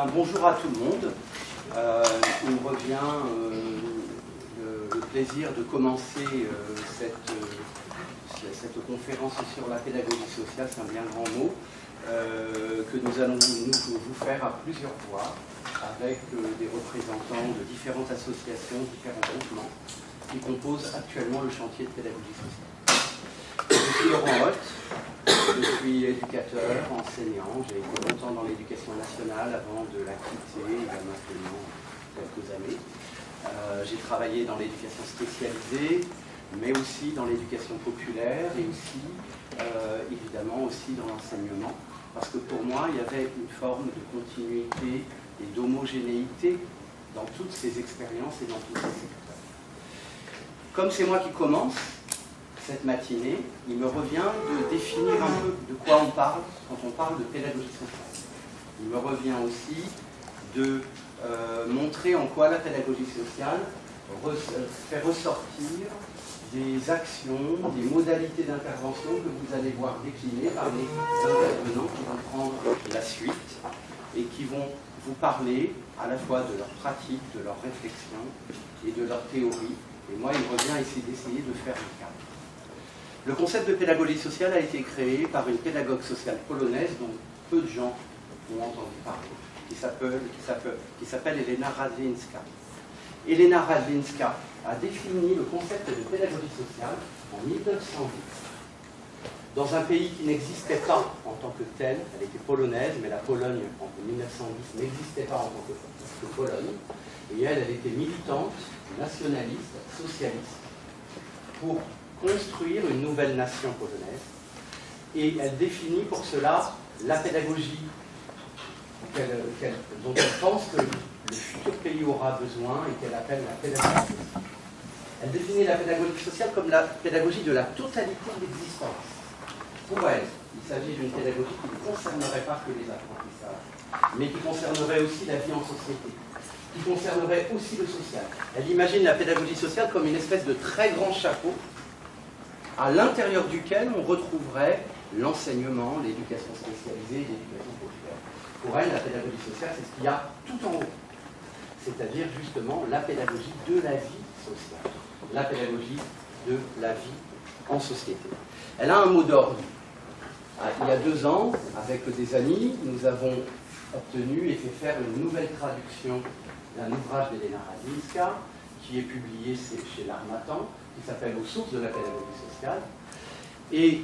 Bonjour à tout le monde. Il me revient le plaisir de commencer cette conférence sur la pédagogie sociale, c'est un bien grand mot, que nous allons vous faire à plusieurs voix avec des représentants de différentes associations, différents groupements qui composent actuellement le chantier de pédagogie sociale. Je suis Laurent Hoth. Je suis éducateur, enseignant, j'ai été longtemps dans l'éducation nationale avant de la quitter il y a maintenant quelques années. J'ai travaillé dans l'éducation spécialisée, mais aussi dans l'éducation populaire et aussi, évidemment, aussi dans l'enseignement. Parce que pour moi, il y avait une forme de continuité et d'homogénéité dans toutes ces expériences et dans tous ces secteurs. Comme c'est moi qui commence cette matinée, il me revient de définir un peu de quoi on parle quand on parle de pédagogie sociale. Il me revient aussi de montrer en quoi la pédagogie sociale fait ressortir des actions, des modalités d'intervention que vous allez voir décliner par les intervenants qui vont prendre la suite et qui vont vous parler à la fois de leur pratique, de leur réflexion et de leur théorie. Et moi, il me revient ici d'essayer de faire le cadre. Le concept de pédagogie sociale a été créé par une pédagogue sociale polonaise dont peu de gens ont entendu parler, qui s'appelle Elena Radlińska. Elena Radlińska a défini le concept de pédagogie sociale en 1910, dans un pays qui n'existait pas en tant que tel. Elle était polonaise, mais la Pologne en 1910 n'existait pas en tant que Pologne, et elle était militante, nationaliste, socialiste, pour construire une nouvelle nation polonaise, et elle définit pour cela la pédagogie dont elle pense que le futur pays aura besoin et qu'elle appelle la pédagogie sociale. Elle définit la pédagogie sociale comme la pédagogie de la totalité de l'existence. Pour elle, il s'agit d'une pédagogie qui ne concernerait pas que les apprentissages, mais qui concernerait aussi la vie en société, qui concernerait aussi le social. Elle imagine la pédagogie sociale comme une espèce de très grand chapeau à l'intérieur duquel on retrouverait l'enseignement, l'éducation spécialisée, l'éducation populaire. Pour elle, la pédagogie sociale, c'est ce qu'il y a tout en haut, c'est-à-dire justement la pédagogie de la vie sociale, la pédagogie de la vie en société. Elle a un mot d'ordre. Il y a 2 ans, avec des amis, nous avons obtenu et fait faire une nouvelle traduction d'un ouvrage d'Elena Radlińska, qui est publié chez l'Harmattan, qui s'appelle « Aux sources de la pédagogie sociale ». Et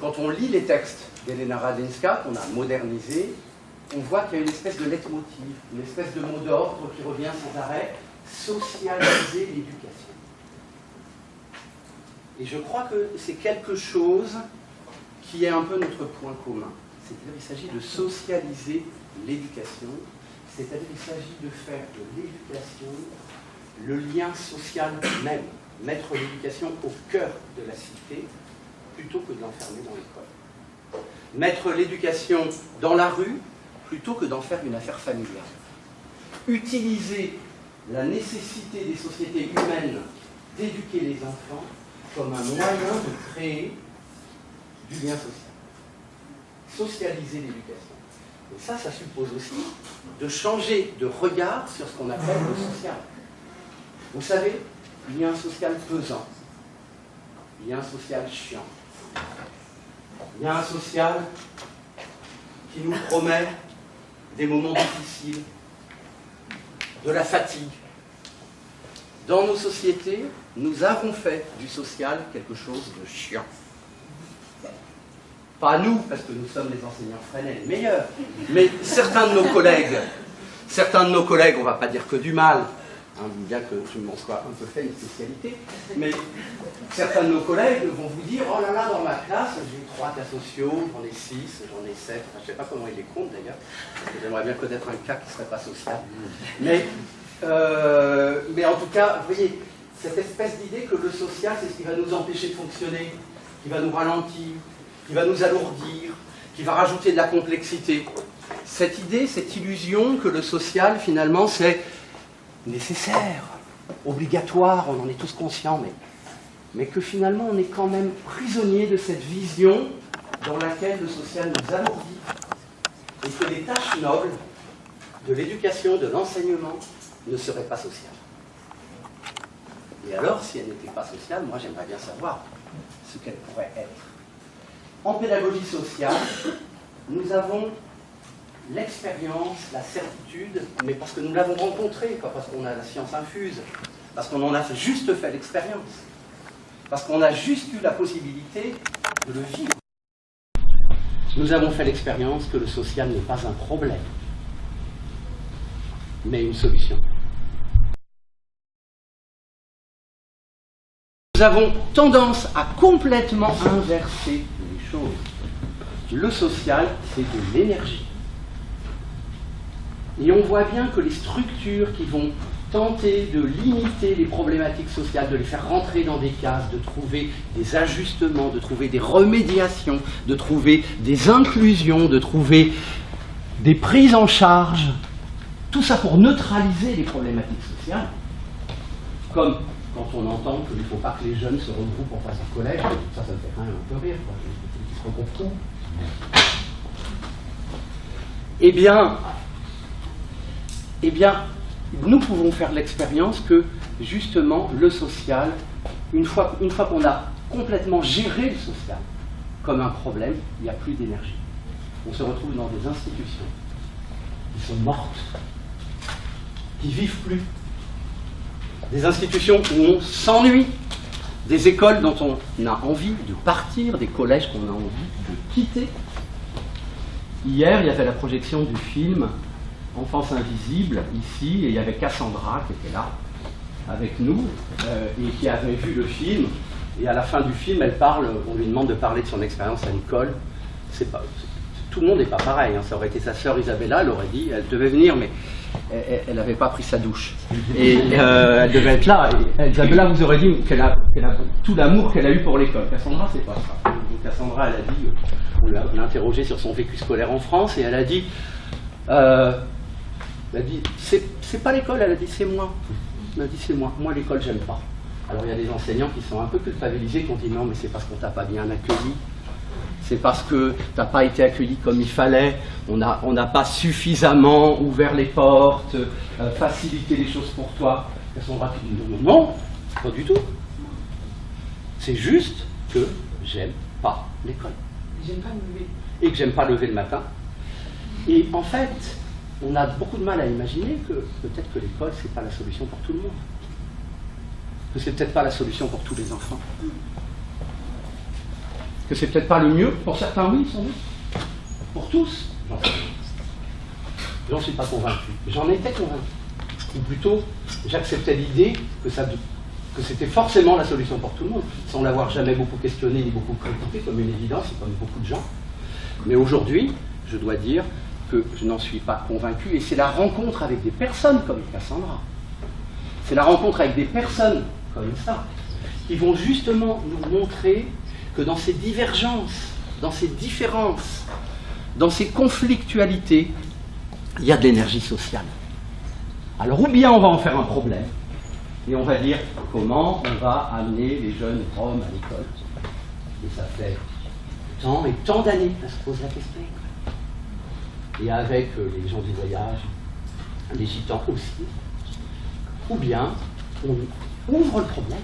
quand on lit les textes d'Elena Radlińska, qu'on a modernisé, on voit qu'il y a une espèce de leitmotiv, une espèce de mot d'ordre qui revient sans arrêt, socialiser l'éducation. Et je crois que c'est quelque chose qui est un peu notre point commun. C'est-à-dire qu'il s'agit de socialiser l'éducation, c'est-à-dire qu'il s'agit de faire de l'éducation le lien social même, mettre l'éducation au cœur de la cité plutôt que de l'enfermer dans l'école. Mettre l'éducation dans la rue plutôt que d'en faire une affaire familiale. Utiliser la nécessité des sociétés humaines d'éduquer les enfants comme un moyen de créer du lien social. Socialiser l'éducation. Et ça suppose aussi de changer de regard sur ce qu'on appelle le social. Vous savez, il y a un social pesant, il y a un social chiant, il y a un social qui nous promet des moments difficiles, de la fatigue. Dans nos sociétés, nous avons fait du social quelque chose de chiant. Pas nous, parce que nous sommes les enseignants Fresnel, les meilleurs, mais certains de nos collègues, on ne va pas dire que du mal, bien que je m'en sois un peu fait une spécialité, mais certains de nos collègues vont vous dire « Oh là là, dans ma classe, j'ai 3 cas sociaux, j'en ai 6, j'en ai 7, enfin, je ne sais pas comment ils les comptent d'ailleurs, parce que j'aimerais bien connaître un cas qui ne serait pas social. » Mais en tout cas, vous voyez, cette espèce d'idée que le social, c'est ce qui va nous empêcher de fonctionner, qui va nous ralentir, qui va nous alourdir, qui va rajouter de la complexité. Cette idée, cette illusion que le social, finalement, c'est nécessaire, obligatoire, on en est tous conscients, mais que finalement on est quand même prisonnier de cette vision dans laquelle le social nous alourdit et que les tâches nobles de l'éducation, de l'enseignement, ne serait pas sociale. Et alors, si elle n'était pas sociale, moi j'aimerais bien savoir ce qu'elle pourrait être. En pédagogie sociale, nous avons l'expérience, la certitude, mais parce que nous l'avons rencontrée, pas parce qu'on a la science infuse, parce qu'on en a juste fait l'expérience, parce qu'on a juste eu la possibilité de le vivre. Nous avons fait l'expérience que le social n'est pas un problème, mais une solution. Nous avons tendance à complètement inverser les choses. Le social, c'est de l'énergie. Et on voit bien que les structures qui vont tenter de limiter les problématiques sociales, de les faire rentrer dans des cases, de trouver des ajustements, de trouver des remédiations, de trouver des inclusions, de trouver des prises en charge, tout ça pour neutraliser les problématiques sociales, comme quand on entend qu'il ne faut pas que les jeunes se regroupent en face du collège, ça me fait quand même un peu rire, quoi. Ils se regroupent tout. Eh bien, nous pouvons faire l'expérience que, justement, le social, une fois qu'on a complètement géré le social comme un problème, il n'y a plus d'énergie. On se retrouve dans des institutions qui sont mortes, qui ne vivent plus. Des institutions où on s'ennuie, des écoles dont on a envie de partir, des collèges qu'on a envie de quitter. Hier, il y avait la projection du film Enfance invisible, ici, et il y avait Cassandra qui était là, avec nous, et qui avait vu le film. Et à la fin du film, elle parle, on lui demande de parler de son expérience à l'école. Tout le monde n'est pas pareil, hein. Ça aurait été sa sœur Isabella, elle aurait dit, elle devait venir, mais elle n'avait pas pris sa douche. Et elle devait être là. Et Isabella vous aurait dit qu'elle a tout l'amour qu'elle a eu pour l'école. Cassandra, c'est pas ça. Donc Cassandra, elle a dit, on l'a interrogée sur son vécu scolaire en France, et elle a dit, c'est pas l'école, elle a dit, c'est moi. Elle a dit, c'est moi. Moi, l'école, j'aime pas. Alors, il y a des enseignants qui sont un peu culpabilisés, qui ont dit, non, mais c'est parce qu'on t'a pas bien accueilli. C'est parce que tu n'as pas été accueilli comme il fallait, on n'a pas suffisamment ouvert les portes, facilité les choses pour toi. Elles sont rapides. Non, pas du tout. C'est juste que j'aime pas l'école. J'aime pas me lever. Et que j'aime pas lever le matin. Et en fait, on a beaucoup de mal à imaginer que peut-être que l'école, c'est pas la solution pour tout le monde. Que c'est peut-être pas la solution pour tous les enfants. Que c'est peut-être pas le mieux, pour certains oui, sans doute. Pour tous, j'en suis pas convaincu. J'en étais convaincu. Ou plutôt, j'acceptais l'idée que c'était forcément la solution pour tout le monde, sans l'avoir jamais beaucoup questionné ni beaucoup critiqué, comme une évidence, comme beaucoup de gens. Mais aujourd'hui, je dois dire que je n'en suis pas convaincu, et c'est la rencontre avec des personnes comme Cassandra, c'est la rencontre avec des personnes comme ça, qui vont justement nous montrer que dans ces divergences, dans ces différences, dans ces conflictualités, il y a de l'énergie sociale. Alors ou bien on va en faire un problème, et on va dire comment on va amener les jeunes roms à l'école. Et ça fait tant et tant d'années qu'on se pose la question. Et avec les gens du voyage, les gitans aussi. Ou bien on ouvre le problème,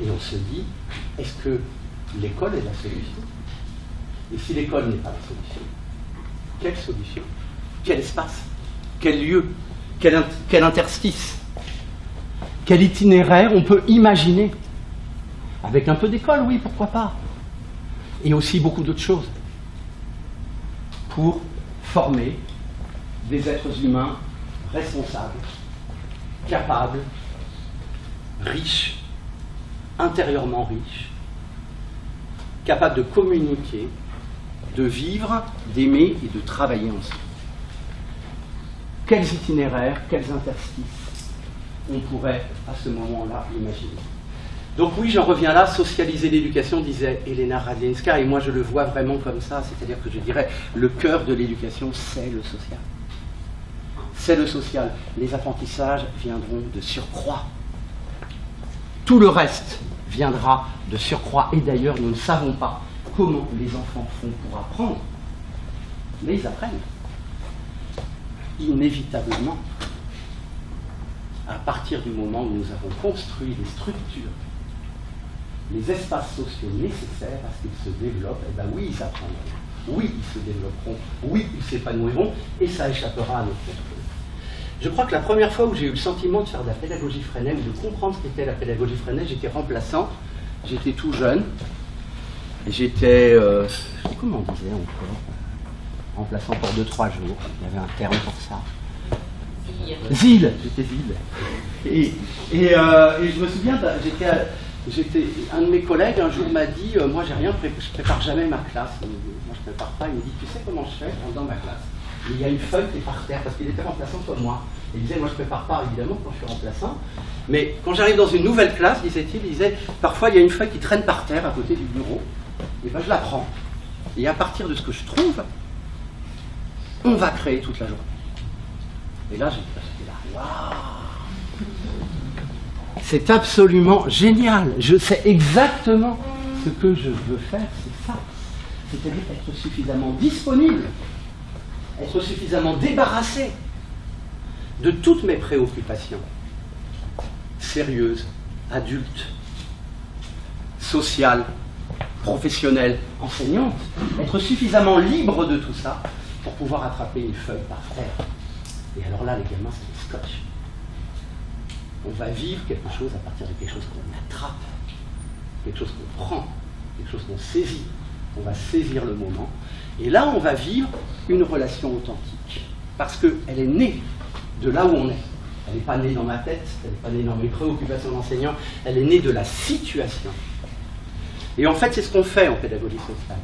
et on se dit, est-ce que l'école est la solution? Et si l'école n'est pas la solution, quelle solution? Quel espace? Quel lieu? Quel interstice? Quel itinéraire on peut imaginer? Avec un peu d'école, oui, pourquoi pas? Et aussi beaucoup d'autres choses. Pour former des êtres humains responsables, capables, riches, intérieurement riches, capables de communiquer, de vivre, d'aimer et de travailler ensemble. Quels itinéraires, quels interstices on pourrait à ce moment-là imaginer. Donc oui, j'en reviens là, socialiser l'éducation, disait Elena Radzinska, et moi je le vois vraiment comme ça, c'est-à-dire que je dirais, le cœur de l'éducation, c'est le social. C'est le social. Les apprentissages viendront de surcroît. Tout le reste viendra de surcroît, et d'ailleurs nous ne savons pas comment les enfants font pour apprendre, mais ils apprennent. inévitablement, à partir du moment où nous avons construit les structures, les espaces sociaux nécessaires à ce qu'ils se développent, eh bien oui, ils apprendront, oui, ils se développeront, oui, ils s'épanouiront, et ça échappera à notre contrôle. Je crois que la première fois où j'ai eu le sentiment de faire de la pédagogie Freinet, ou de comprendre ce qu'était la pédagogie Freinet, j'étais remplaçant, j'étais tout jeune, j'étais, comment on disait encore, remplaçant pour 2-3 jours, il y avait un terme pour ça. Zile, j'étais zile. Et je me souviens, un de mes collègues un jour m'a dit, moi j'ai rien, je prépare jamais ma classe. Moi je prépare pas. Il me dit, tu sais comment je fais? Je rentre dans ma classe. Et il y a une feuille qui est par terre, parce qu'il était remplaçant comme moi. Et il disait, moi je prépare pas évidemment quand je suis remplaçant. Mais quand j'arrive dans une nouvelle classe, disait-il, il disait, parfois il y a une feuille qui traîne par terre à côté du bureau. Et ben je la prends. Et à partir de ce que je trouve, on va créer toute la journée. Et là, j'étais là, waouh! C'est absolument génial. Je sais exactement ce que je veux faire, c'est ça. C'est-à-dire être suffisamment disponible, être suffisamment débarrassé de toutes mes préoccupations sérieuses, adultes, sociales, professionnelles, enseignantes, être suffisamment libre de tout ça pour pouvoir attraper une feuille par terre. Et alors là, les gamins, c'est le scotch. On va vivre quelque chose à partir de quelque chose qu'on attrape, quelque chose qu'on prend, quelque chose qu'on saisit. On va saisir le moment. Et là, on va vivre une relation authentique. Parce qu'elle est née de là où on est. Elle n'est pas née dans ma tête, elle n'est pas née dans mes préoccupations d'enseignant, elle est née de la situation. Et en fait, c'est ce qu'on fait en pédagogie sociale.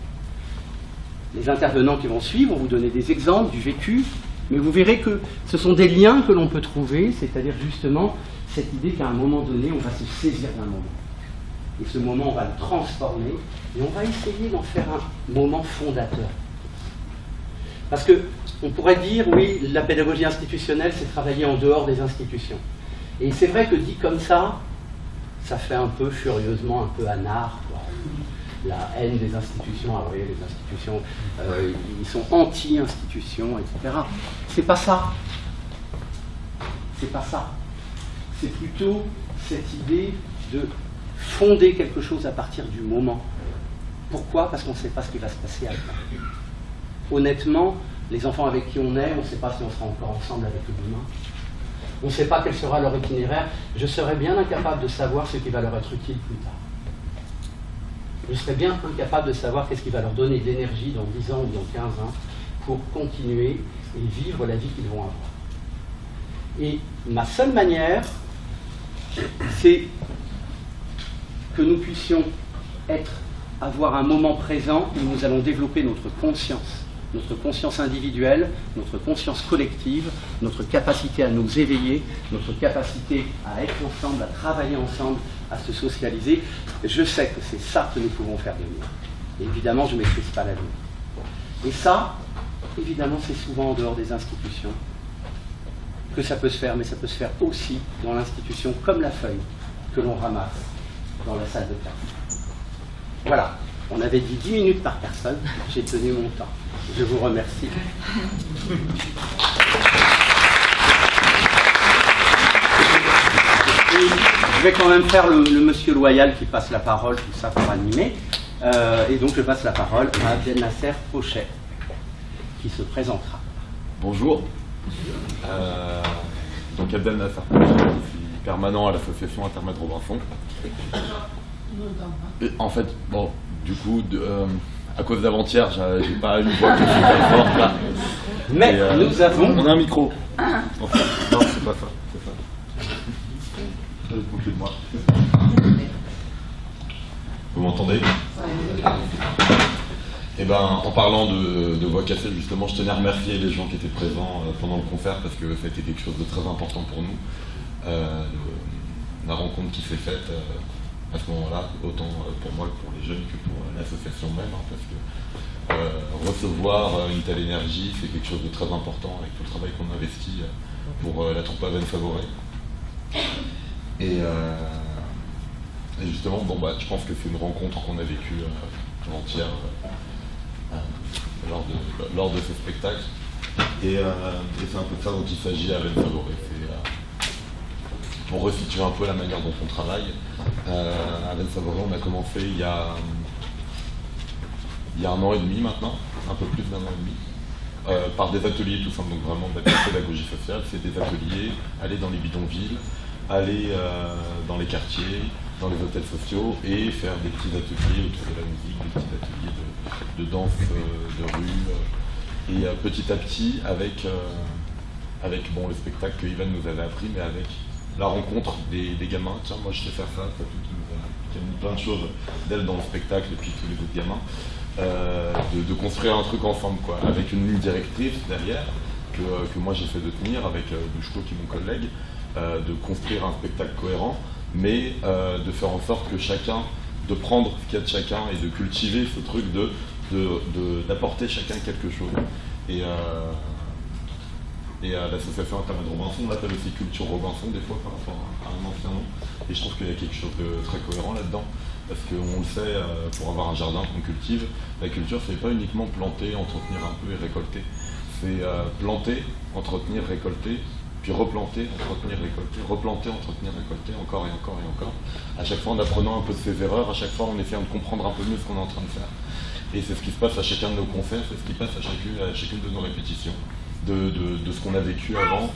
Les intervenants qui vont suivre vont vous donner des exemples du vécu, mais vous verrez que ce sont des liens que l'on peut trouver, c'est-à-dire justement cette idée qu'à un moment donné, on va se saisir d'un moment. Et ce moment, on va le transformer, et on va essayer d'en faire un moment fondateur. Parce qu'on pourrait dire, oui, la pédagogie institutionnelle, c'est travailler en dehors des institutions. Et c'est vrai que dit comme ça fait un peu furieusement, un peu anard, quoi. La haine des institutions, ah oui, les institutions, ils sont anti-institutions, etc. C'est pas ça. C'est pas ça. C'est plutôt cette idée de fonder quelque chose à partir du moment. Pourquoi? Parce qu'on ne sait pas ce qui va se passer après. Honnêtement, les enfants avec qui on est, on ne sait pas si on sera encore ensemble avec eux demain. On ne sait pas quel sera leur itinéraire. Je serais bien incapable de savoir ce qui va leur être utile plus tard. Je serais bien incapable de savoir qu'est-ce qui va leur donner de l'énergie dans 10 ans ou dans 15 ans pour continuer et vivre la vie qu'ils vont avoir. Et ma seule manière, c'est que nous puissions avoir un moment présent où nous allons développer notre conscience individuelle, notre conscience collective, notre capacité à nous éveiller, notre capacité à être ensemble, à travailler ensemble, à se socialiser. Je sais que c'est ça que nous pouvons faire de mieux. Et évidemment, je ne maîtrise pas la vie. Et ça, évidemment, c'est souvent en dehors des institutions que ça peut se faire, mais ça peut se faire aussi dans l'institution, comme la feuille que l'on ramasse dans la salle de classe. Voilà, on avait dit 10 minutes par personne, j'ai tenu mon temps. Je vous remercie. Et je vais quand même faire le monsieur loyal qui passe la parole, tout ça pour animer. Et donc je passe la parole à Abdelnasser Pochet, qui se présentera. Bonjour. Donc Abdelnasser Pochet, je suis permanent à l'association Intermède Robinson. Et en fait, bon, du coup, à cause d'avant-hier, j'ai pas une voix qui est super forte là. Mais nous avons. On a un micro. Enfin, non, c'est pas ça. C'est ça. Je vais couper de moi. Vous m'entendez? Et ben, en parlant de voix cassée, justement, je tenais à remercier les gens qui étaient présents pendant le concert parce que ça a été quelque chose de très important pour nous. La rencontre qui s'est faite à ce moment-là, autant pour moi que pour les jeunes que pour l'association même, hein, parce que recevoir une telle énergie, c'est quelque chose de très important avec tout le travail qu'on investit pour la troupe Aven Favoré. Et justement, bon, bah, je pense que c'est une rencontre qu'on a vécue avant-hier lors de ce spectacle. Et c'est un peu de ça dont il s'agit à Aven Favoré. Pour resituer un peu la manière dont on travaille, à Aven Favoré, on a commencé il y a 1 an et demi maintenant, un peu plus d'1 an et demi, par des ateliers tout simplement, donc vraiment de la pédagogie sociale. C'est des ateliers, aller dans les bidonvilles, aller dans les quartiers, dans les hôtels sociaux et faire des petits ateliers autour de la musique, des petits ateliers de danse, de rue, et petit à petit avec bon, le spectacle que Ivan nous avait appris, mais avec la rencontre des gamins. Tiens, moi je sais faire ça, ça qui a mis plein de choses d'elle dans le spectacle et puis tous les autres gamins, de construire un truc ensemble, quoi, avec une ligne directrice derrière que moi j'ai fait de tenir avec Dushko qui est mon collègue, de construire un spectacle cohérent, mais de faire en sorte que chacun, de prendre ce qu'il y a de chacun et de cultiver ce truc d'apporter chacun quelque chose. Et à l'association Internet Robinson, on l'appelle aussi Culture Robinson des fois par rapport à un ancien nom. Et je trouve qu'il y a quelque chose de très cohérent là-dedans. Parce qu'on le sait, pour avoir un jardin qu'on cultive, la culture c'est pas uniquement planter, entretenir un peu et récolter. C'est planter, entretenir, récolter, puis replanter, entretenir, récolter, replanter, entretenir, récolter, encore et encore et encore. À chaque fois en apprenant un peu de ses erreurs, à chaque fois en essayant de comprendre un peu mieux ce qu'on est en train de faire. Et c'est ce qui se passe à chacun de nos concerts, c'est ce qui passe à chacune de nos répétitions. De ce qu'on a vécu avant,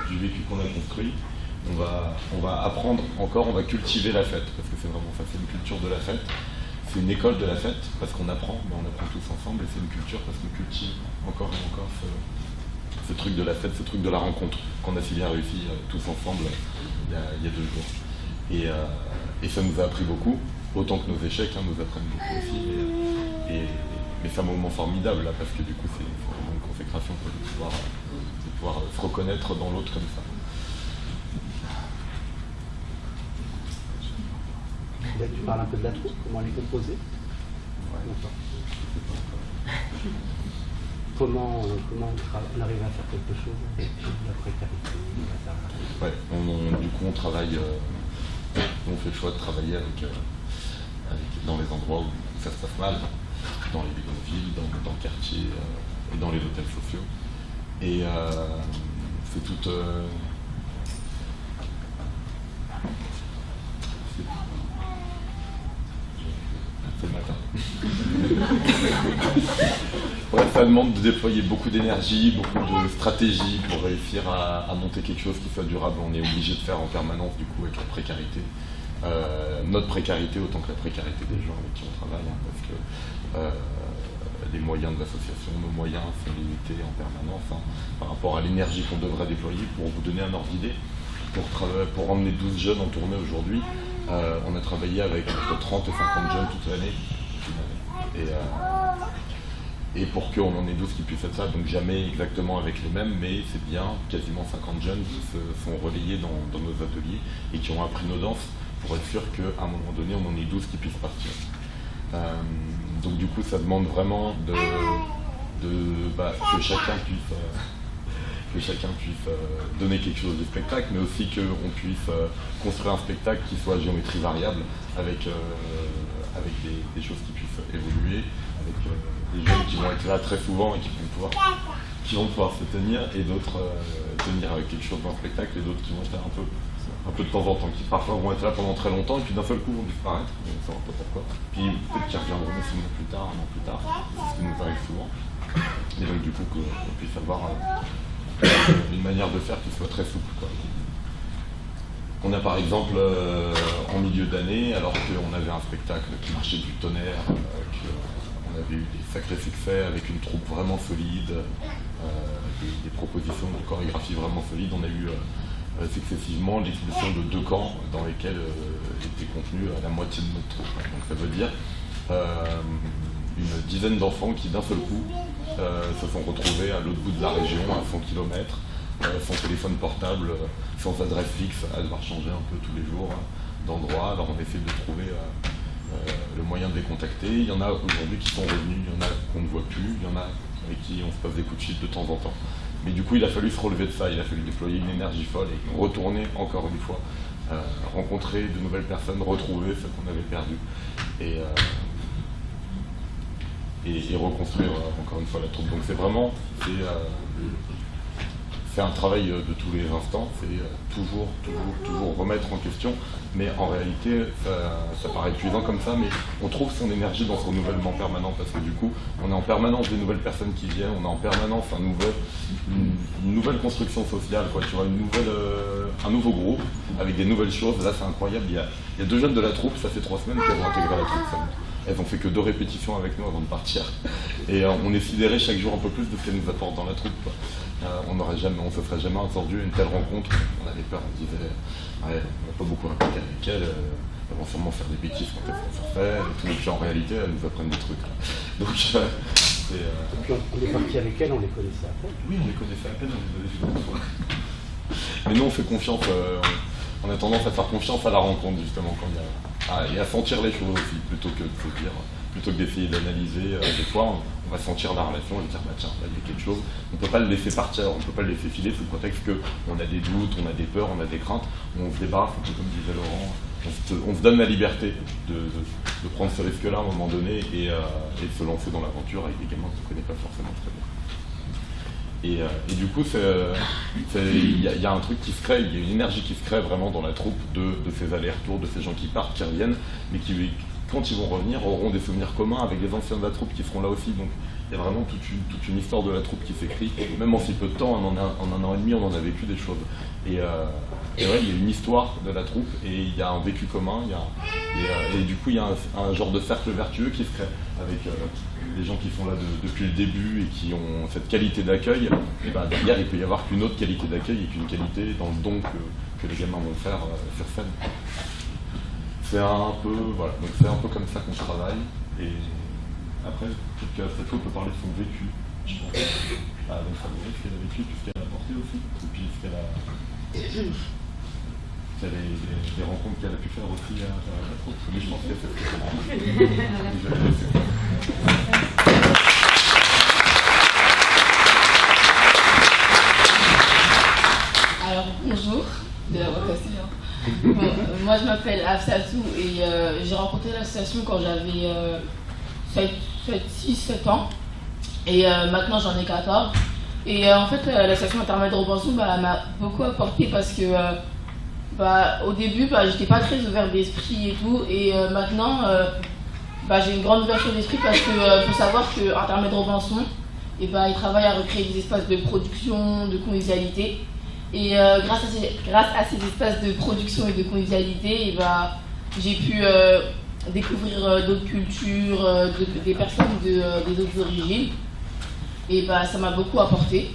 du vécu qu'on a construit. On va apprendre encore, on va cultiver la fête, parce que c'est vraiment ça, c'est une culture de la fête. C'est une école de la fête, parce qu'on apprend, mais on apprend tous ensemble, et c'est une culture parce qu'on cultive encore et encore ce truc de la fête, ce truc de la rencontre, qu'on a si bien réussi tous ensemble il y a 2 jours. Et ça nous a appris beaucoup, autant que nos échecs nous apprennent beaucoup aussi. Mais c'est un moment formidable, là, parce que du coup, c'est vraiment une consécration de pouvoir se reconnaître dans l'autre comme ça. Tu parles un peu de la troupe, comment elle est composée? Comment on arrive à faire quelque chose avec la précarité? Du coup, on travaille, on fait le choix de travailler dans les endroits où ça se passe mal, dans les bidonvilles, dans le quartier et dans les hôtels sociaux. Et c'est toute... c'est le matin. Ouais, ça demande de déployer beaucoup d'énergie, beaucoup de stratégie pour réussir à monter quelque chose qui soit durable. On est obligé de faire en permanence du coup avec la précarité. Notre précarité autant que la précarité des gens avec qui on travaille, parce que les moyens de l'association, nos moyens sont limités en permanence par rapport à l'énergie qu'on devrait déployer. Pour vous donner un ordre d'idée, pour emmener 12 jeunes en tournée aujourd'hui, on a travaillé avec entre 30 et 50 jeunes toute l'année. Et pour qu'on en ait 12 qui puissent être ça, donc jamais exactement avec les mêmes, mais c'est bien quasiment 50 jeunes qui se sont relayés dans nos ateliers et qui ont appris nos danses pour être sûr qu'à un moment donné, on en ait 12 qui puissent partir. Donc du coup, ça demande vraiment que chacun puisse donner quelque chose du spectacle, mais aussi qu'on puisse construire un spectacle qui soit à géométrie variable, avec des choses qui puissent évoluer, avec des jeunes qui vont être là très souvent et qui vont pouvoir se tenir, et d'autres tenir avec quelque chose dans le spectacle, et d'autres qui vont être là un peu de temps en temps, qui parfois vont être là pendant très longtemps et puis d'un seul coup vont disparaître, on ne saura pas pourquoi. Puis peut-être qu'ils reviendront 6 mois plus tard, 1 an plus tard, c'est ce qui nous arrive souvent. Et donc du coup qu'on puisse avoir une manière de faire qui soit très souple, quoi. On a par exemple en milieu d'année, alors qu'on avait un spectacle qui marchait du tonnerre, on avait eu des sacrés succès avec une troupe vraiment solide, des propositions de chorégraphie vraiment solides, on a eu successivement l'expulsion de 2 camps dans lesquels était contenue la moitié de notre troupe. Donc ça veut dire une dizaine d'enfants qui d'un seul coup se sont retrouvés à l'autre bout de la région, à 100 km, sans téléphone portable, sans adresse fixe, à devoir changer un peu tous les jours d'endroit. Alors on essaie de trouver le moyen de les contacter. Il y en a aujourd'hui qui sont revenus, il y en a qu'on ne voit plus, il y en a avec qui on se passe des coups de fil de temps en temps. Mais du coup, il a fallu se relever de ça, il a fallu déployer une énergie folle et retourner encore une fois, rencontrer de nouvelles personnes, retrouver ce qu'on avait perdu. et reconstruire encore une fois la troupe. Donc c'est vraiment c'est un travail de tous les instants, c'est toujours remettre en question, mais en réalité ça paraît épuisant comme ça, mais on trouve son énergie dans ce renouvellement permanent, parce que du coup on est en permanence des nouvelles personnes qui viennent, on est en permanence une nouvelle construction sociale, quoi, tu vois, un nouveau groupe avec des nouvelles choses. Là c'est incroyable, il y a 2 jeunes de la troupe, ça fait 3 semaines qu'elles ont intégré la troupe seulement. Elles ont fait que 2 répétitions avec nous avant de partir. Et on est sidéré chaque jour un peu plus de ce qu'elles nous apportent dans la troupe, quoi. On se serait jamais attendu à une telle rencontre. On avait peur, on disait, ouais, on n'a pas beaucoup répété avec elles, elles vont sûrement faire des bêtises quand elles seront sur scène et tout. Et puis en réalité, elles nous apprennent des trucs. Donc, et puis on est parti avec elles, on les connaissait à peine. Oui, on les connaissait à peine, on les avait fait une fois. Mais nous, on fait confiance, on a tendance à faire confiance à la rencontre, justement, quand il y a. Et à sentir les choses aussi, plutôt que de se dire, plutôt que d'essayer d'analyser. Des fois, on va sentir la relation et dire, bah tiens, là, il y a quelque chose. On ne peut pas le laisser partir, on ne peut pas le laisser filer sous le prétexte qu'on a des doutes, on a des peurs, on a des craintes. On se débarrasse, un peu comme disait Laurent. On se donne la liberté de prendre ce risque-là à un moment donné et de se lancer dans l'aventure avec des gamins qu'on ne connaît pas forcément très bien. Et du coup, il y a un truc qui se crée, il y a une énergie qui se crée vraiment dans la troupe de ces allers-retours, de ces gens qui partent, qui reviennent, mais qui, quand ils vont revenir, auront des souvenirs communs avec les anciens de la troupe qui seront là aussi. Donc il y a vraiment toute une histoire de la troupe qui s'écrit. Même en si peu de temps, en un an et demi, on en a vécu des choses. Et ouais, il y a une histoire de la troupe et il y a un vécu commun. Et du coup, il y a un genre de cercle vertueux qui se crée avec les gens qui sont là depuis le début et qui ont cette qualité d'accueil. Et ben, derrière, il peut y avoir qu'une autre qualité d'accueil et qu'une qualité dans le don que les gamins vont faire sur scène. C'est un peu, voilà, donc c'est un peu comme ça qu'on travaille. Et après, peut-être que cette fois, on peut parler de son vécu, je pense. Donc ça veut dire ce qu'elle a vécu, tout ce qu'elle a apporté aussi, et puis ce qu'elle a. Des rencontres qu'elle a pu faire aussi à la troupe. Mais je pense que c'est ce que Alors, bonjour, de la voix cassée. Bon, moi je m'appelle Afsatou et j'ai rencontré l'association quand j'avais 6-7 ans et maintenant j'en ai 14. Et en fait l'association Intermède Robinson m'a beaucoup apporté parce que au début j'étais pas très ouvert d'esprit et tout et maintenant j'ai une grande ouverture d'esprit parce que faut savoir que Intermède Robinson il travaille à recréer des espaces de production, de convivialité. Et grâce à ces espaces de production et de convivialité, j'ai pu découvrir d'autres cultures, des personnes des autres origines. Et ça m'a beaucoup apporté.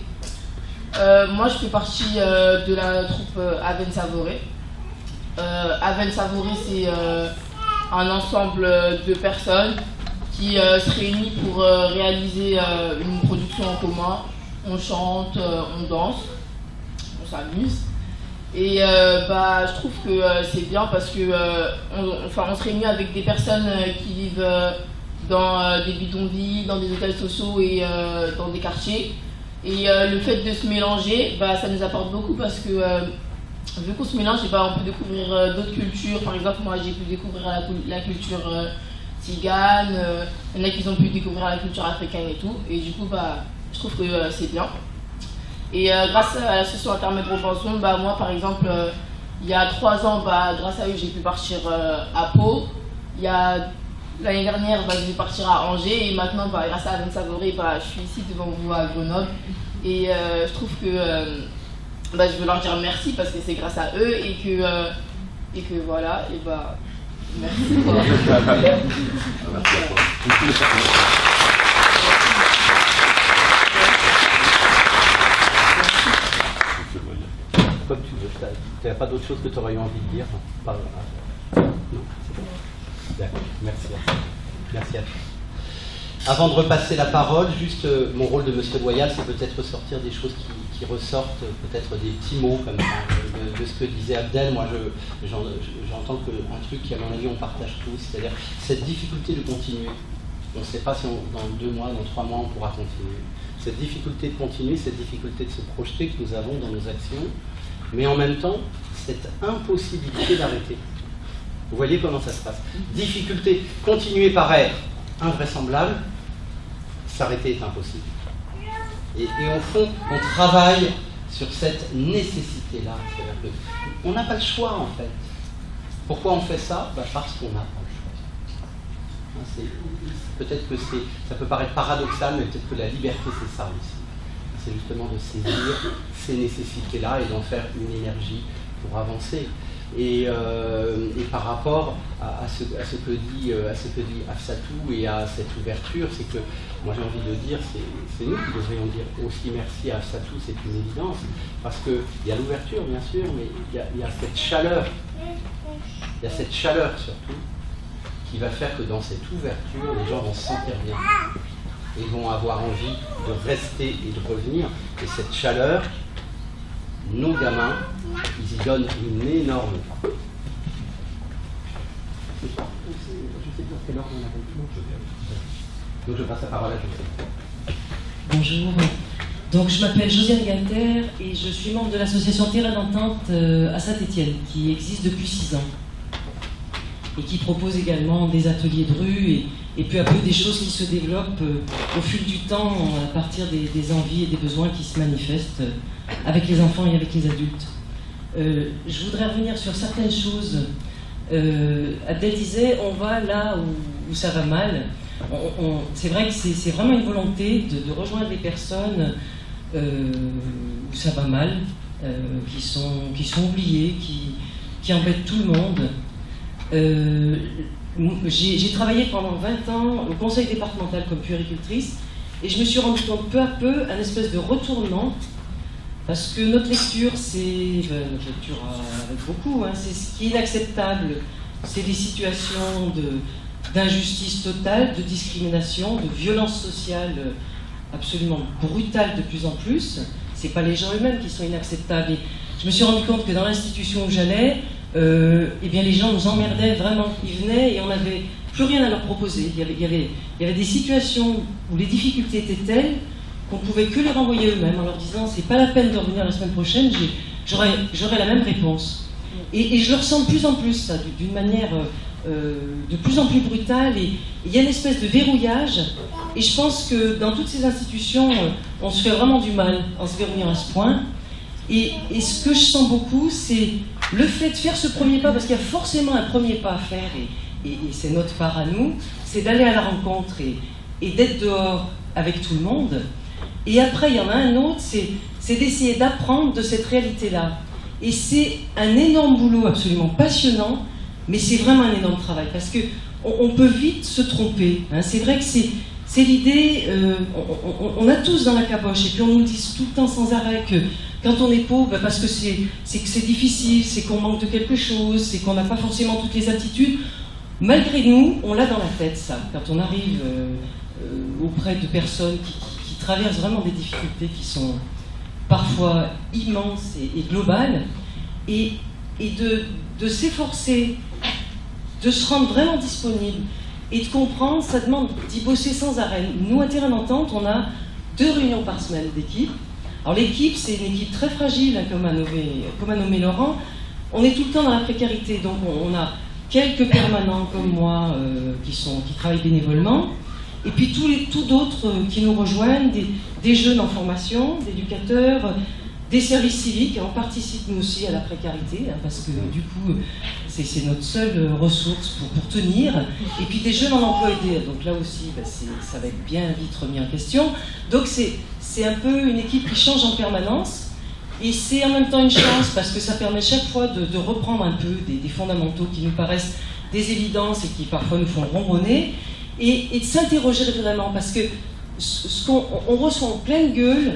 Moi, je fais partie de la troupe Aven Savouré. Aven Savouré, c'est un ensemble de personnes qui se réunissent pour réaliser une production en commun. On chante, on danse. S'amuse et je trouve que c'est bien parce que on se réunit avec des personnes qui vivent dans des bidonvilles, dans des hôtels sociaux et dans des quartiers et le fait de se mélanger ça nous apporte beaucoup parce que vu qu'on se mélange on peut découvrir d'autres cultures. Par exemple, moi j'ai pu découvrir la culture tzigane, il y en a qui ont pu découvrir la culture africaine et tout et du coup je trouve que c'est bien. Et grâce à l'association Intermède Robinson, moi par exemple, il y a 3 ans, grâce à eux, j'ai pu partir à Pau. L'année dernière, je vais partir à Angers. Et maintenant, grâce à Aven Savouré, je suis ici devant vous à Grenoble. Et je trouve que je veux leur dire merci parce que c'est grâce à eux et que voilà, et merci. Comme tu veux, tu n'as pas d'autre chose que tu aurais eu envie de dire Non, c'est bon. D'accord, merci. Merci à toi. Avant de repasser la parole, juste mon rôle de Monsieur Loyal, c'est peut-être ressortir des choses qui ressortent, peut-être des petits mots comme ça, de ce que disait Abdel. Moi, j'entends un truc qui, à mon avis, on partage tous, c'est-à-dire cette difficulté de continuer. On ne sait pas si dans 2 mois, dans 3 mois, on pourra continuer. Cette difficulté de continuer, cette difficulté de se projeter que nous avons dans nos actions, mais en même temps, cette impossibilité d'arrêter. Vous voyez comment ça se passe. Difficulté, continuer paraît invraisemblable, s'arrêter est impossible. Et au fond, on travaille sur cette nécessité-là. C'est-à-dire qu'on n'a pas le choix, en fait. Pourquoi on fait ça? Parce qu'on n'a pas le choix. Peut-être que ça peut paraître paradoxal, mais peut-être que la liberté, c'est ça aussi. C'est justement de saisir ces nécessités-là et d'en faire une énergie pour avancer. Et par rapport à ce que dit Afsatou et à cette ouverture, c'est que moi j'ai envie de dire, c'est nous qui devrions dire aussi merci à Afsatou, c'est une évidence, parce qu'il y a l'ouverture bien sûr, mais il y a cette chaleur, surtout, qui va faire que dans cette ouverture, les gens vont se sentir bien. Et ils vont avoir envie de rester et de revenir. Et cette chaleur, nos gamins, ils y donnent une énorme part. Je sais pas quelle ordre on a fait. Donc je passe la parole à Josiane. Bonjour. Donc je m'appelle Josiane Galter et je suis membre de l'association Terrain d'Entente à Saint-Étienne, qui existe depuis 6 ans. Et qui propose également des ateliers de rue et peu à peu des choses qui se développent au fil du temps à partir des envies et des besoins qui se manifestent avec les enfants et avec les adultes. Je voudrais revenir sur certaines choses. Adèle disait, on va là où ça va mal. C'est vrai que c'est vraiment une volonté de rejoindre les personnes où ça va mal, qui sont oubliées, qui embêtent tout le monde. J'ai travaillé pendant 20 ans au conseil départemental comme puéricultrice et je me suis rendu compte peu à peu un espèce de retournement, parce que notre lecture, notre lecture avec beaucoup, c'est ce qui est inacceptable, c'est des situations d'injustice totale, de discrimination, de violence sociale absolument brutale de plus en plus. C'est pas les gens eux-mêmes qui sont inacceptables. Et je me suis rendu compte que dans l'institution où j'allais, eh bien les gens nous emmerdaient vraiment. Ils venaient et on n'avait plus rien à leur proposer. Il y avait des situations où les difficultés étaient telles qu'on pouvait que les renvoyer eux-mêmes en leur disant c'est pas la peine de revenir la semaine prochaine, j'aurai la même réponse. Et je le ressens de plus en plus, ça, d'une manière de plus en plus brutale. Et il y a une espèce de verrouillage. Et je pense que dans toutes ces institutions, on se fait vraiment du mal en se verrouillant à ce point. Et ce que je sens beaucoup, c'est le fait de faire ce premier pas, parce qu'il y a forcément un premier pas à faire, et c'est notre part à nous, c'est d'aller à la rencontre et d'être dehors avec tout le monde. Et après, il y en a un autre, c'est d'essayer d'apprendre de cette réalité-là. Et c'est un énorme boulot absolument passionnant, mais c'est vraiment un énorme travail, parce qu'on peut vite se tromper. C'est vrai que c'est l'idée, on a tous dans la caboche, et puis on nous dit tout le temps sans arrêt que quand on est pauvre, parce que c'est difficile, c'est qu'on manque de quelque chose, c'est qu'on n'a pas forcément toutes les aptitudes. Malgré nous, on l'a dans la tête, ça. Quand on arrive auprès de personnes qui traversent vraiment des difficultés qui sont parfois immenses et globales, et de s'efforcer, de se rendre vraiment disponible, et de comprendre, ça demande d'y bosser sans arrêt. Nous, à Terrain d'Entente, on a 2 réunions par semaine d'équipe. Alors l'équipe, c'est une équipe très fragile, comme a nommé Laurent. On est tout le temps dans la précarité, donc on a quelques permanents comme moi qui travaillent bénévolement, et puis tous d'autres qui nous rejoignent, des jeunes en formation, d'éducateurs, des services civiques. On participe nous aussi à la précarité, parce que du coup c'est notre seule ressource pour tenir, et puis des jeunes en emploi aidé, donc là aussi ça va être bien vite remis en question. Donc c'est un peu une équipe qui change en permanence, et c'est en même temps une chance, parce que ça permet chaque fois de reprendre un peu des fondamentaux qui nous paraissent des évidences et qui parfois nous font ronronner, et de s'interroger vraiment, parce que on reçoit en pleine gueule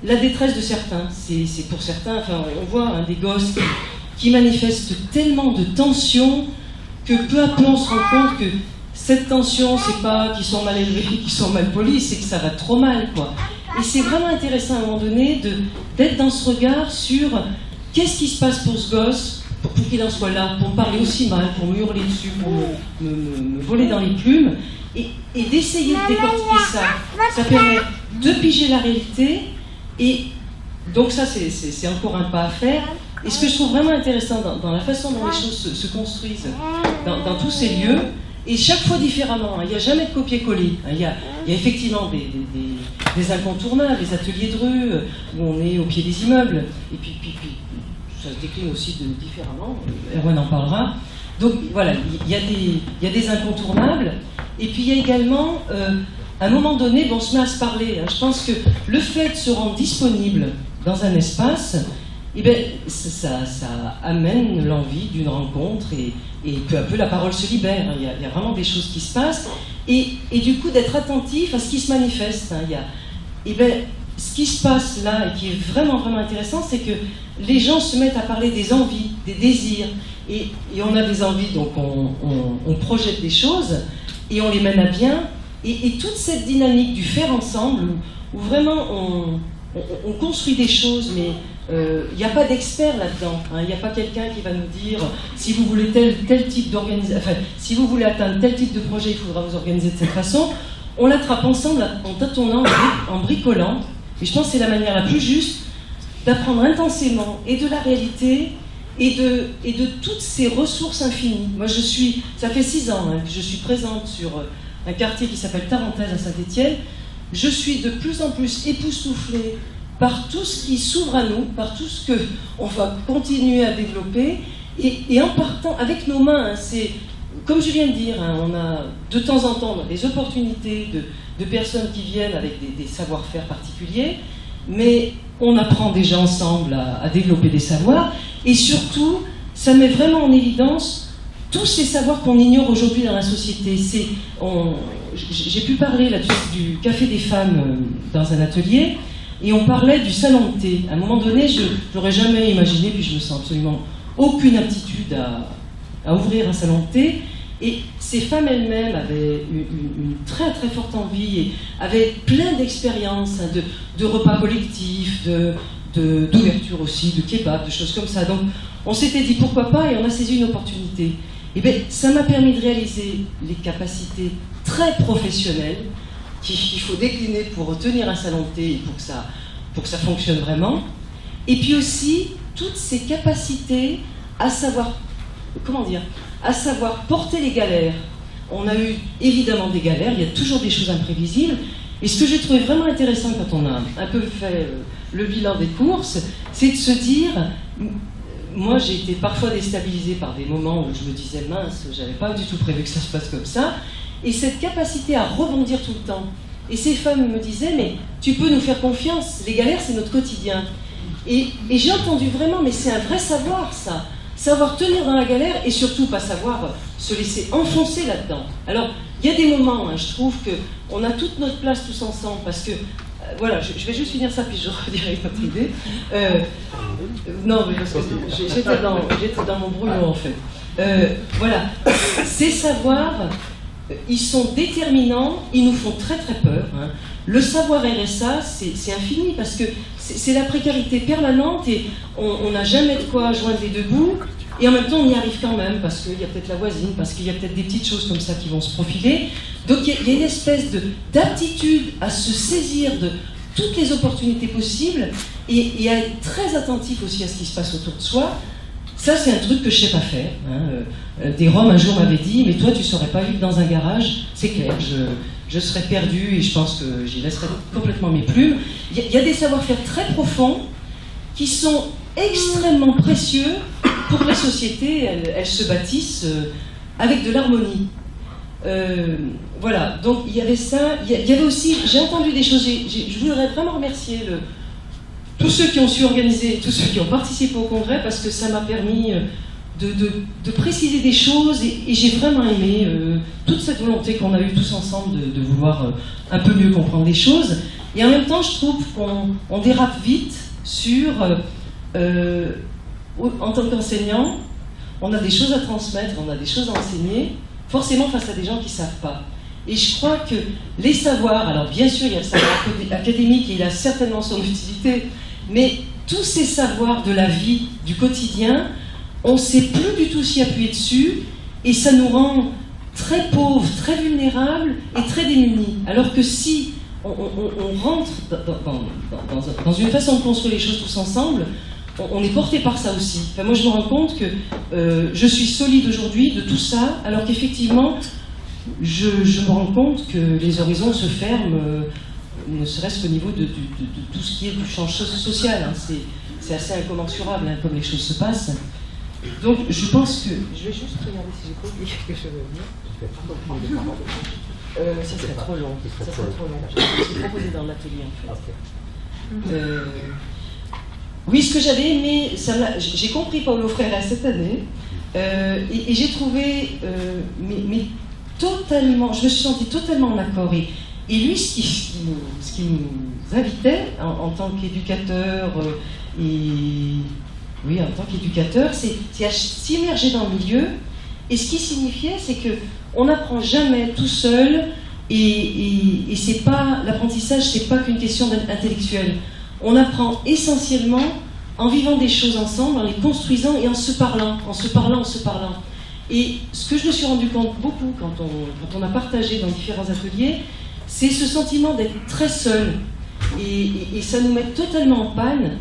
la détresse de certains. C'est pour certains, on voit des gosses qui manifestent tellement de tension que peu à peu on se rend compte que cette tension, c'est pas qu'ils sont mal élevés, qu'ils sont mal polis, c'est que ça va trop mal, quoi. Et c'est vraiment intéressant à un moment donné d'être dans ce regard sur qu'est-ce qui se passe pour ce gosse, pour qu'il en soit là, pour me parler aussi mal, pour me hurler dessus, pour me voler dans les plumes, et d'essayer de décortiquer ça. Ça permet de piger la réalité, et donc ça c'est encore un pas à faire. Et ce que je trouve vraiment intéressant dans la façon dont les choses se construisent dans tous ces lieux, et chaque fois différemment, il n'y a jamais de copier-coller, il il y a effectivement des incontournables, les ateliers de rue, où on est au pied des immeubles, et puis ça se décline aussi différemment, Erwan en parlera. Donc voilà, il y a des incontournables, et puis il y a également, à un moment donné, on se met à se parler. Je pense que le fait de se rendre disponible dans un espace, eh bien, ça amène l'envie d'une rencontre, et peu à peu la parole se libère. Il y a vraiment des choses qui se passent, et du coup d'être attentif à ce qui se manifeste. Ce qui se passe là, et qui est vraiment, vraiment intéressant, c'est que les gens se mettent à parler des envies, des désirs, et on a des envies, donc on projette des choses, et on les mène à bien, et toute cette dynamique du faire ensemble, où vraiment on construit des choses, mais il n'y a pas d'expert là-dedans. Il n'y a pas quelqu'un qui va nous dire si vous voulez tel type d'organisation, enfin, si vous voulez atteindre tel type de projet, il faudra vous organiser de cette façon. On l'attrape ensemble en tâtonnant, en bricolant. Et je pense que c'est la manière la plus juste d'apprendre intensément et de la réalité et de toutes ces ressources infinies. Moi, ça fait 6 ans que je suis présente sur un quartier qui s'appelle Tarentaise à Saint-Étienne. Je suis de plus en plus époustouflée par tout ce qui s'ouvre à nous, par tout ce qu'on va continuer à développer, et en partant avec nos mains. C'est, comme je viens de dire, on a de temps en temps des opportunités de personnes qui viennent avec des savoir-faire particuliers, mais on apprend déjà ensemble à développer des savoirs, et surtout, ça met vraiment en évidence tous ces savoirs qu'on ignore aujourd'hui dans la société. J'ai pu parler là du Café des femmes dans un atelier, et on parlait du salon de thé. À un moment donné, je n'aurais jamais imaginé, puis je me sens absolument aucune aptitude à ouvrir un salon de thé. Et ces femmes elles-mêmes avaient une très très forte envie, et avaient plein d'expériences, de repas collectifs, d'ouverture aussi, de kebab, de choses comme ça. Donc on s'était dit pourquoi pas, et on a saisi une opportunité. Et bien ça m'a permis de réaliser les capacités très professionnelles qu'il faut décliner pour tenir un salon de thé et pour que ça fonctionne vraiment. Et puis aussi toutes ces capacités à savoir porter les galères. On a eu évidemment des galères, il y a toujours des choses imprévisibles. Et ce que j'ai trouvé vraiment intéressant quand on a un peu fait le bilan des courses, c'est de se dire, moi j'ai été parfois déstabilisée par des moments où je me disais mince, j'avais pas du tout prévu que ça se passe comme ça, et cette capacité à rebondir tout le temps. Et ces femmes me disaient, mais tu peux nous faire confiance, les galères c'est notre quotidien. Et j'ai entendu vraiment, mais c'est un vrai savoir ça. Savoir tenir dans la galère, et surtout pas savoir se laisser enfoncer là-dedans. Alors, il y a des moments, je trouve qu'on a toute notre place tous ensemble, parce que, voilà, je vais juste finir ça, puis je redirai notre idée. Non, mais parce que j'étais dans mon brouillon, en fait. Voilà, ces savoirs, ils sont déterminants, ils nous font très très peur. Le savoir RSA, c'est infini, parce que c'est la précarité permanente, et on n'a jamais de quoi joindre les deux bouts, et en même temps on y arrive quand même, parce qu'il y a peut-être la voisine, parce qu'il y a peut-être des petites choses comme ça qui vont se profiler. Donc il y a une espèce d'aptitude à se saisir de toutes les opportunités possibles, et à être très attentif aussi à ce qui se passe autour de soi. Ça, c'est un truc que je ne sais pas faire. Des Roms un jour m'avaient dit, mais toi tu ne saurais pas vivre dans un garage, c'est clair, je serais perdu, et je pense que j'y laisserais complètement mes plumes. Il y a des savoir-faire très profonds qui sont extrêmement précieux pour que la société, elle se bâtisse avec de l'harmonie. Voilà, donc il y avait ça. Il y avait aussi, j'ai entendu des choses, je voudrais vraiment remercier tous ceux qui ont su organiser, tous ceux qui ont participé au congrès, parce que ça m'a permis de préciser des choses, et j'ai vraiment aimé toute cette volonté qu'on a eue tous ensemble de vouloir un peu mieux comprendre les choses. Et en même temps, je trouve qu'on dérape vite sur, en tant qu'enseignant, on a des choses à transmettre, on a des choses à enseigner, forcément face à des gens qui ne savent pas. Et je crois que les savoirs, alors bien sûr il y a le savoir académique, et il a certainement son utilité, mais tous ces savoirs de la vie, du quotidien, on ne sait plus du tout s'y appuyer dessus, et ça nous rend très pauvres, très vulnérables et très démunis. Alors que si on rentre dans une façon de construire les choses tous ensemble, on est porté par ça aussi. Enfin, moi je me rends compte que je suis solide aujourd'hui de tout ça, alors qu'effectivement, je me rends compte que les horizons se ferment, ne serait-ce qu'au niveau de tout ce qui est du champ social. Hein. C'est assez incommensurable hein, comme les choses se passent. Donc je pense que... Je vais juste regarder si j'ai pas oublié quelque chose à dire. Ça serait trop long. Ça serait trop long. C'est proposé dans l'atelier en fait. Oui, ce que j'avais aimé, j'ai compris Paulo Freire cette année, et j'ai trouvé, mais totalement, je me suis sentie totalement en accord. Et lui, ce qui nous invitait en tant qu'éducateur, en tant qu'éducateur, c'est à s'immerger dans le milieu. Et ce qui signifiait, c'est qu'on n'apprend jamais tout seul, et c'est pas l'apprentissage, c'est pas qu'une question intellectuelle. On apprend essentiellement en vivant des choses ensemble, en les construisant et en se parlant. Et ce que je me suis rendu compte beaucoup quand on a partagé dans différents ateliers, c'est ce sentiment d'être très seul. Et ça nous met totalement en panne.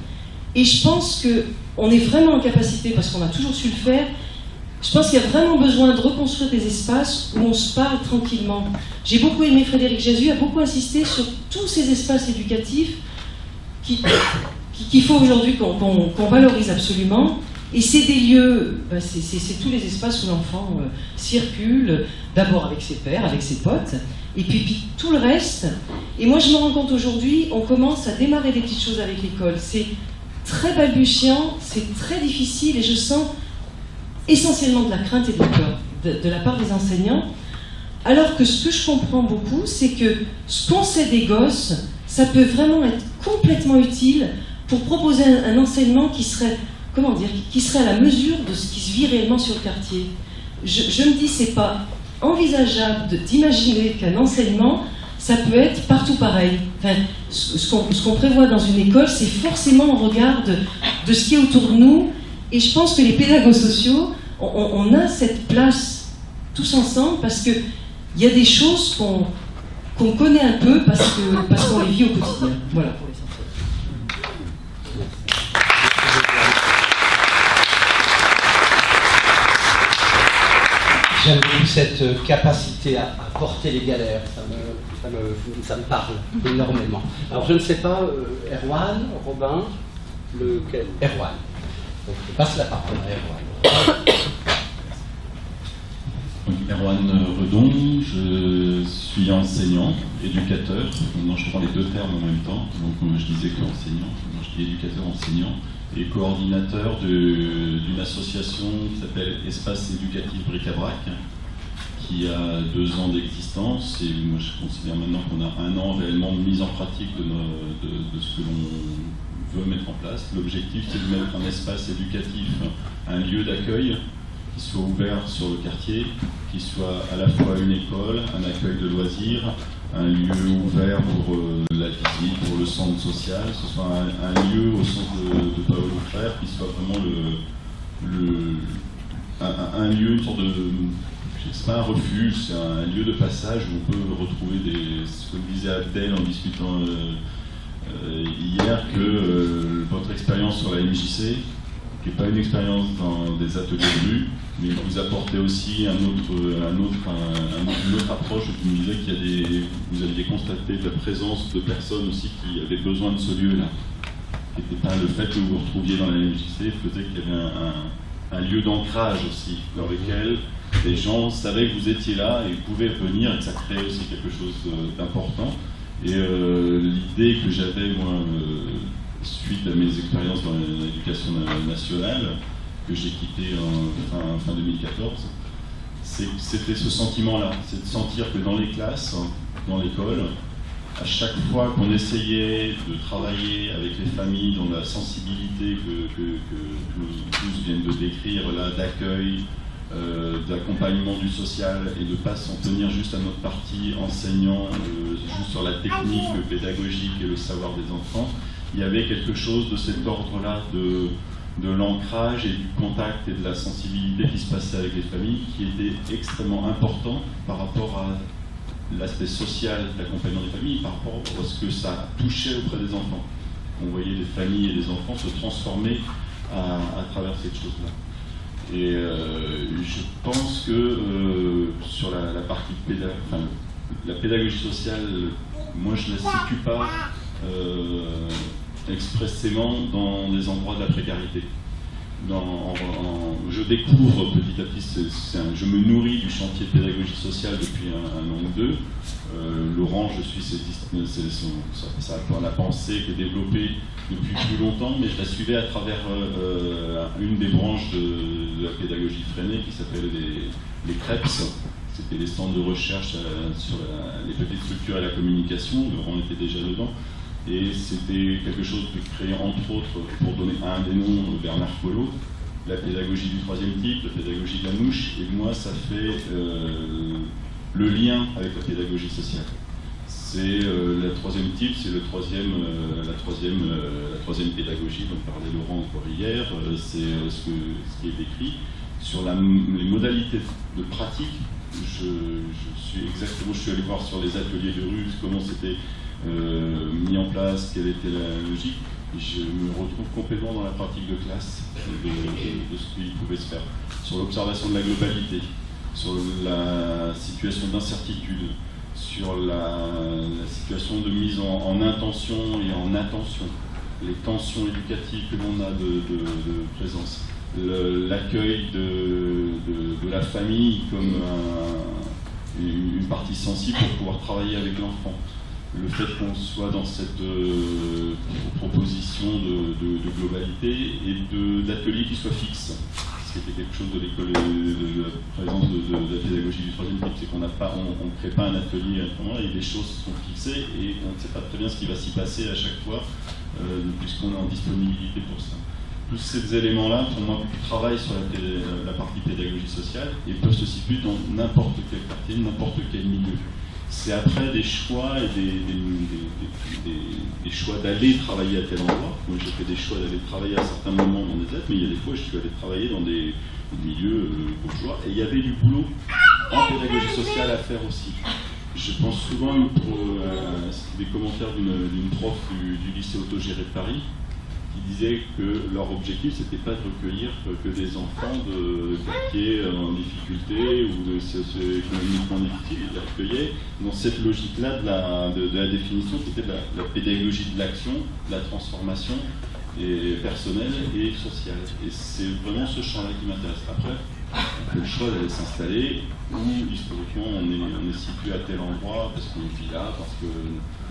Et je pense qu'on est vraiment en capacité, parce qu'on a toujours su le faire, je pense qu'il y a vraiment besoin de reconstruire des espaces où on se parle tranquillement. J'ai beaucoup aimé Frédéric Jésus, a beaucoup insisté sur tous ces espaces éducatifs qu'il faut aujourd'hui qu'on valorise absolument. Et c'est des lieux, c'est tous les espaces où l'enfant circule, d'abord avec ses pairs, avec ses potes, et puis tout le reste. Et moi je me rends compte aujourd'hui, on commence à démarrer des petites choses avec l'école. C'est très balbutiant, c'est très difficile, et je sens essentiellement de la crainte et de la peur de la part des enseignants. Alors que ce que je comprends beaucoup, c'est que ce qu'on sait des gosses, ça peut vraiment être complètement utile pour proposer un enseignement qui serait, qui serait à la mesure de ce qui se vit réellement sur le quartier. Je me dis, c'est pas envisageable d'imaginer qu'un enseignement, ça peut être partout pareil. Enfin, ce qu'on prévoit dans une école, c'est forcément au regard de ce qui est autour de nous. Et je pense que les pédagogues sociaux, on a cette place tous ensemble parce qu'il y a des choses qu'on connaît un peu parce qu'on les vit au quotidien. Voilà pour l'essentiel. J'aime beaucoup cette capacité à porter les galères, ça me parle énormément. Alors je ne sais pas, Erwan, Robin, Erwan. Donc je passe la parole à Erwan. Donc, Erwan Redon, je suis enseignant, éducateur. Maintenant je prends les deux termes en même temps. Donc je disais qu'enseignant, moi je dis éducateur enseignant, et coordinateur d'une association qui s'appelle Espace Éducatif Bric-à-Brac, qui a 2 ans d'existence, et moi je considère maintenant qu'on a 1 an réellement de mise en pratique de ce que l'on veut mettre en place. L'objectif, c'est de mettre un espace éducatif, un lieu d'accueil qui soit ouvert sur le quartier, qui soit à la fois une école, un accueil de loisirs, un lieu ouvert pour la visite, pour le centre social, que ce soit un lieu au sens de Paulo Freire qui soit vraiment un lieu, une sorte de... C'est pas un refuge, c'est un lieu de passage où on peut retrouver ce que disait Abdel en discutant hier, que votre expérience sur la MJC, qui n'est pas une expérience dans des ateliers de rue, mais vous apportez aussi une autre approche. Vous me disiez vous aviez constaté de la présence de personnes aussi qui avaient besoin de ce lieu-là. Le fait que vous vous retrouviez dans la MJC faisait qu'il y avait un lieu d'ancrage aussi, dans lequel les gens savaient que vous étiez là et pouvaient venir, et que ça créait aussi quelque chose d'important. Et l'idée que j'avais, moi, suite à mes expériences dans l'éducation nationale, que j'ai quitté en fin 2014, c'était ce sentiment-là, c'est de sentir que dans les classes, dans l'école, à chaque fois qu'on essayait de travailler avec les familles dans la sensibilité que tous viennent de décrire là, d'accueil, d'accompagnement du social, et de ne pas s'en tenir juste à notre partie enseignant, juste sur la technique pédagogique et le savoir des enfants, il y avait quelque chose de cet ordre-là, de l'ancrage et du contact et de la sensibilité qui se passait avec les familles, qui était extrêmement important par rapport à l'aspect social d'accompagnement des familles, par rapport à ce que ça touchait auprès des enfants. On voyait les familles et les enfants se transformer à travers cette chose-là. Et je pense que sur la partie la pédagogie sociale, moi je ne la situe pas expressément dans des endroits de la précarité. Je découvre petit à petit, je me nourris du chantier de pédagogie sociale depuis un an ou deux. Laurent, je suis la pensée qui est développée depuis plus longtemps, mais je la suivais à travers une des branches de la pédagogie freinée qui s'appelle les CREPS. C'était les centres de recherche sur les petites structures et la communication. Laurent était déjà dedans. Et c'était quelque chose de créé entre autres, pour donner un des noms, Bernard Collot, la pédagogie du troisième type, la pédagogie de la mouche, et moi ça fait le lien avec la pédagogie sociale. C'est le troisième type, c'est la troisième pédagogie dont parlait Laurent encore hier, c'est ce qui est décrit. Sur les modalités de pratique, je suis allé voir sur les ateliers de rue comment c'était mis en place, quelle était la logique. Je me retrouve complètement dans la pratique de classe de ce qui pouvait se faire. Sur l'observation de la globalité, sur la situation d'incertitude, sur la situation de mise en intention et en attention, les tensions éducatives que l'on a de présence, l'accueil de la famille comme une partie sensible pour pouvoir travailler avec l'enfant. Le fait qu'on soit dans cette proposition de globalité et d'ateliers qui soient fixes. Ce qui était quelque chose de l'école, de la présence de la pédagogie du troisième type, c'est qu'on ne crée pas un atelier à ce moment-là, et les choses sont fixées et on ne sait pas très bien ce qui va s'y passer à chaque fois, puisqu'on est en disponibilité pour ça. Tous ces éléments-là, pour moi, travaillent sur la partie pédagogie sociale et peuvent se situer dans n'importe quel quartier, n'importe quel milieu. C'est après des choix et des choix d'aller travailler à tel endroit. Moi, j'ai fait des choix d'aller travailler à certains moments dans des aides, mais il y a des fois, je suis allé travailler dans des milieux bourgeois, et il y avait du boulot en pédagogie sociale à faire aussi. Je pense souvent des commentaires d'une prof du lycée autogéré de Paris, qui disait que leur objectif, c'était pas de recueillir que des enfants de quartiers en difficulté ou de socio-économiquement difficiles. Ils les recueillaient dans cette logique-là de la définition qui était de la pédagogie de l'action, de la transformation et personnelle et sociale. Et c'est vraiment ce champ-là qui m'intéresse. Après, on a le choix d'aller s'installer où historiquement on est situé à tel endroit parce qu'on vit là, parce que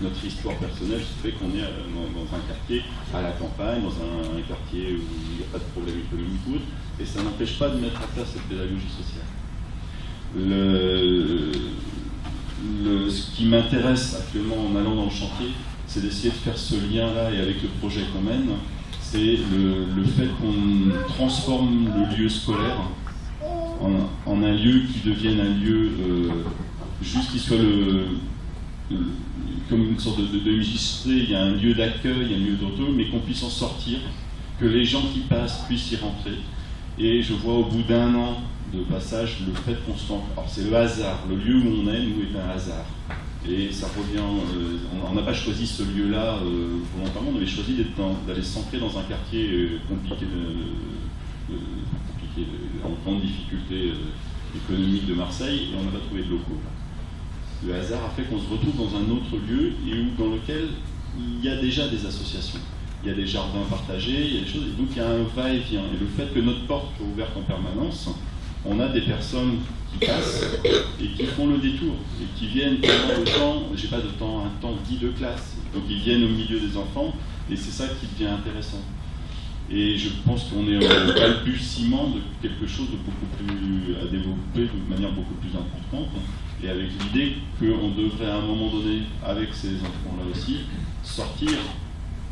notre histoire personnelle fait qu'on est dans un quartier à la campagne, dans un quartier où il n'y a pas de problème économique ou autre, et ça n'empêche pas de mettre en place cette pédagogie sociale. Ce qui m'intéresse actuellement en allant dans le chantier, c'est d'essayer de faire ce lien-là, et avec le projet qu'on mène, c'est le fait qu'on transforme le lieu scolaire en un lieu qui devienne un lieu juste qui soit comme une sorte de MJC, il y a un lieu d'accueil, un lieu d'auto, mais qu'on puisse en sortir, que les gens qui passent puissent y rentrer. Et je vois au bout d'un an de passage le fait qu'on se sent... Alors c'est le hasard, le lieu où on est, nous, est un hasard. Et ça revient... on n'a pas choisi ce lieu-là volontairement, on avait choisi d'aller s'ancrer dans un quartier compliqué, en grande difficulté économique de Marseille, et on n'a pas trouvé de locaux. Le hasard a fait qu'on se retrouve dans un autre lieu dans lequel il y a déjà des associations. Il y a des jardins partagés, il y a des choses, et donc il y a un va-et-vient. Et le fait que notre porte soit ouverte en permanence, on a des personnes qui passent et qui font le détour, et qui viennent pendant le temps, j'ai pas de temps, un temps dit de classe, donc ils viennent au milieu des enfants, et c'est ça qui devient intéressant. Et je pense qu'on est au balbutiement de quelque chose de beaucoup plus à développer de manière beaucoup plus importante, et avec l'idée qu'on devrait à un moment donné, avec ces enfants-là aussi, sortir,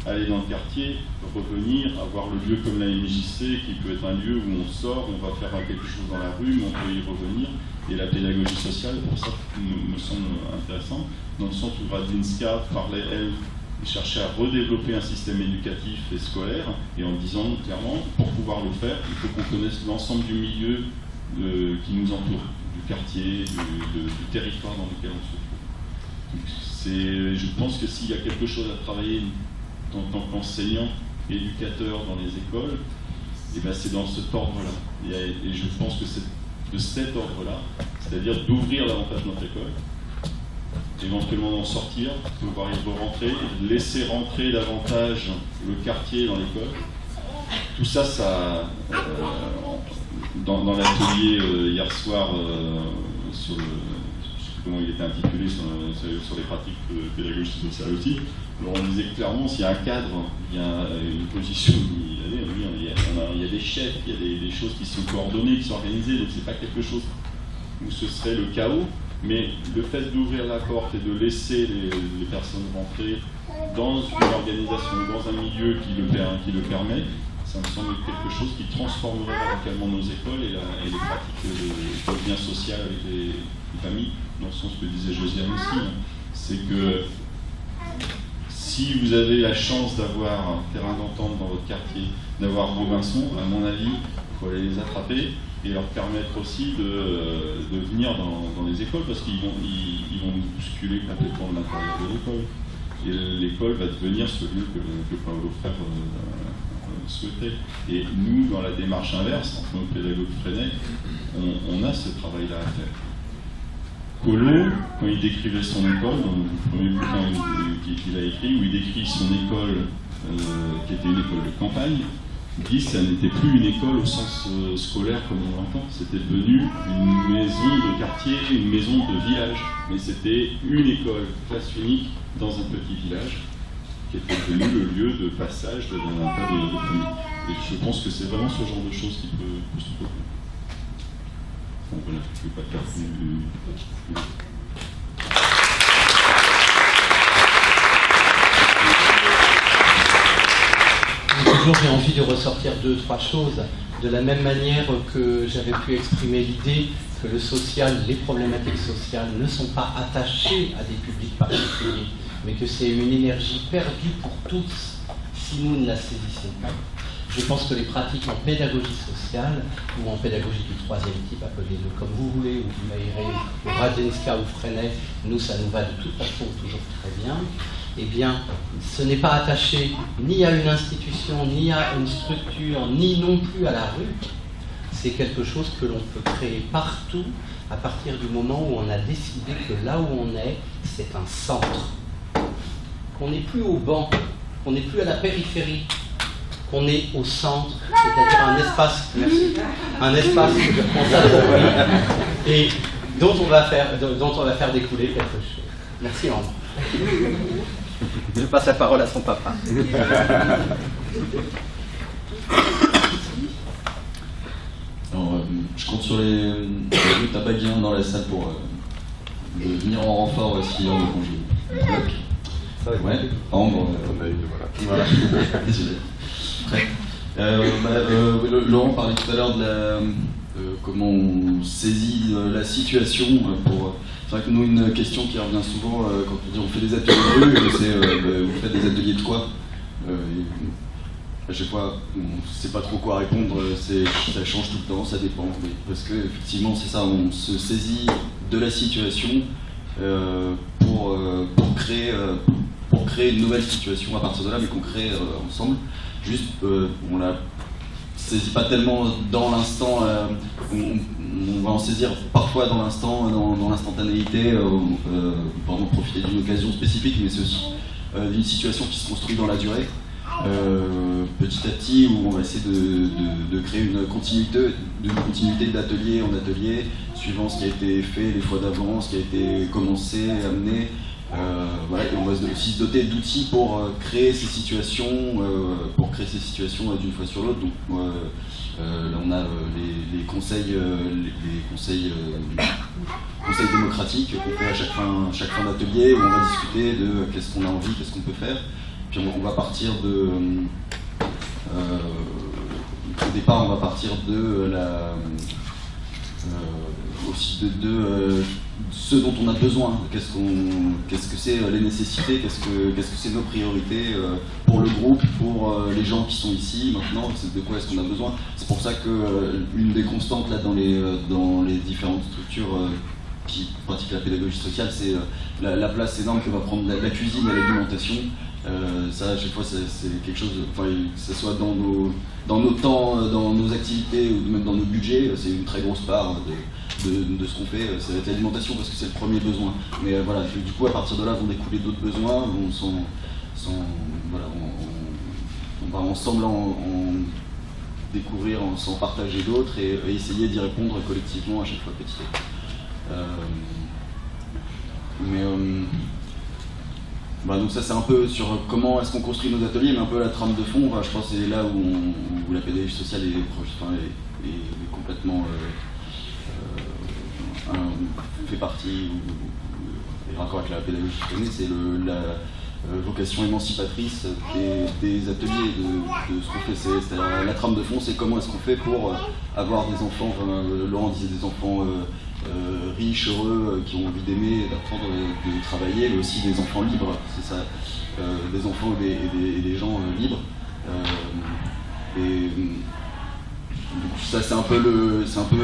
aller dans le quartier, revenir, avoir le lieu comme la MJC, qui peut être un lieu où on sort, on va faire quelque chose dans la rue, mais on peut y revenir. Et la pédagogie sociale, pour ça, me semble intéressant, dans le sens où Radzinska parlait, elle, cherchait à redévelopper un système éducatif et scolaire, et en disant clairement, pour pouvoir le faire, il faut qu'on connaisse l'ensemble du milieu qui nous entoure, du quartier, du territoire dans lequel on se trouve. Je pense que s'il y a quelque chose à travailler en tant qu'enseignant, éducateur dans les écoles, et ben c'est dans cet ordre-là. Et je pense que c'est de cet ordre-là, c'est-à-dire d'ouvrir davantage notre école, éventuellement d'en sortir, pouvoir y rentrer, laisser rentrer davantage le quartier dans l'école. Tout ça, dans l'atelier hier soir sur le, je sais plus comment il était intitulé, sur les pratiques pédagogiques sociales aussi, alors on disait clairement s'il y a un cadre, il y a une position, il y a des chefs, il y a des choses qui sont coordonnées, qui sont organisées, donc c'est pas quelque chose où ce serait le chaos, mais le fait d'ouvrir la porte et de laisser les personnes rentrer dans une organisation, dans un milieu qui le permet, ça me semble quelque chose qui transformerait radicalement nos écoles et les pratiques de lien social avec les familles, dans le sens que disait Josiane aussi, c'est que si vous avez la chance d'avoir un terrain d'entente dans votre quartier, d'avoir Robinson, à mon avis, il faut aller les attraper et leur permettre aussi de venir dans les écoles, parce qu'ils vont bousculer complètement l'intérieur de l'école. Et l'école va devenir ce lieu que Paolo Frère souhaitait. Et nous, dans la démarche inverse, en tant que pédagogue Freinet, on a ce travail-là à faire. Collot, quand il décrivait son école, dans le premier bouquin qu'il a écrit, où il décrit son école, qui était une école de campagne, il dit que ça n'était plus une école au sens scolaire comme on l'entend, c'était devenu une maison de quartier, une maison de village, mais c'était une école, classe unique, dans un petit village, qui était devenu le lieu de passage d'un tas de familles. Et je pense que c'est vraiment ce genre de choses qui peut se produire. Bon, voilà, je ne vais pas faire plus. Toujours j'ai envie de ressortir 2-3 choses, de la même manière que j'avais pu exprimer l'idée que le social, les problématiques sociales ne sont pas attachées à des publics particuliers, mais que c'est une énergie perdue pour tous si nous ne la saisissons pas. Je pense que les pratiques en pédagogie sociale ou en pédagogie du troisième type, appelez-le comme vous voulez, ou du Maïré, ou Radzinska ou Freinet, nous ça nous va de toute façon toujours très bien. Eh bien, ce n'est pas attaché ni à une institution, ni à une structure, ni non plus à la rue. C'est quelque chose que l'on peut créer partout à partir du moment où on a décidé que là où on est, c'est un centre. Qu'on n'est plus au banc, qu'on n'est plus à la périphérie, qu'on est au centre, c'est-à-dire un espace, merci, un espace qu'on s'approprie et dont on va faire découler quelque chose. Merci Ambre. Je passe la parole à son papa. Alors, je compte sur les tabaguiens dans la salle pour venir en renfort si on me congé. Ouais, Ambre, voilà. Désolé. Laurent parlait tout à l'heure de comment on saisit la situation. C'est vrai que nous, une question qui revient souvent quand on dit on fait des ateliers de rue, c'est vous faites des ateliers de quoi à chaque fois, on ne sait pas trop quoi répondre, ça change tout le temps, ça dépend. Parce que effectivement, c'est ça, on se saisit de la situation pour créer une nouvelle situation à partir de là, mais qu'on crée ensemble. Juste, on la saisit pas tellement dans l'instant, on va en saisir parfois dans l'instant, dans l'instantanéité, pour profiter d'une occasion spécifique, mais c'est aussi d'une situation qui se construit dans la durée. Petit à petit, où on va essayer de créer une continuité d'atelier en atelier, suivant ce qui a été fait les fois d'avant, ce qui a été commencé, amené. Voilà, et on va aussi se doter d'outils pour créer ces situations, d'une fois sur l'autre. Donc là on a les conseils démocratiques qu'on fait à chaque fin d'atelier, où on va discuter de qu'est-ce qu'on a envie, qu'est-ce qu'on peut faire. Puis on va partir au départ, on va partir de ce dont on a besoin, qu'est-ce que c'est les nécessités, qu'est-ce que c'est nos priorités pour le groupe, pour les gens qui sont ici maintenant, de quoi est-ce qu'on a besoin. C'est pour ça que une des constantes là dans les différentes structures qui pratiquent la pédagogie sociale, c'est la place énorme que va prendre la cuisine et l'alimentation, Ça, à chaque fois, c'est quelque chose, que ce soit dans nos temps, dans nos activités ou même dans nos budgets, c'est une très grosse part de ce qu'on fait. Ça va être l'alimentation parce que c'est le premier besoin. Mais voilà, du coup, à partir de là, vont découler d'autres besoins. On va ensemble en découvrir, s'en partager d'autres et essayer d'y répondre collectivement à chaque fois petit à petit. Donc ça c'est un peu sur comment est-ce qu'on construit nos ateliers, mais un peu la trame de fond, je pense que c'est là où la pédagogie sociale est complètement fait partie, et raccord avec la pédagogie que je connais, c'est la vocation émancipatrice des ateliers, de ce qu'on fait. C'est la trame de fond, c'est comment est-ce qu'on fait pour avoir des enfants, Laurent disait des enfants riches, heureux, qui ont envie d'aimer, d'apprendre, de travailler, mais aussi des enfants libres, c'est ça, des enfants et des gens libres. Donc ça c'est un peu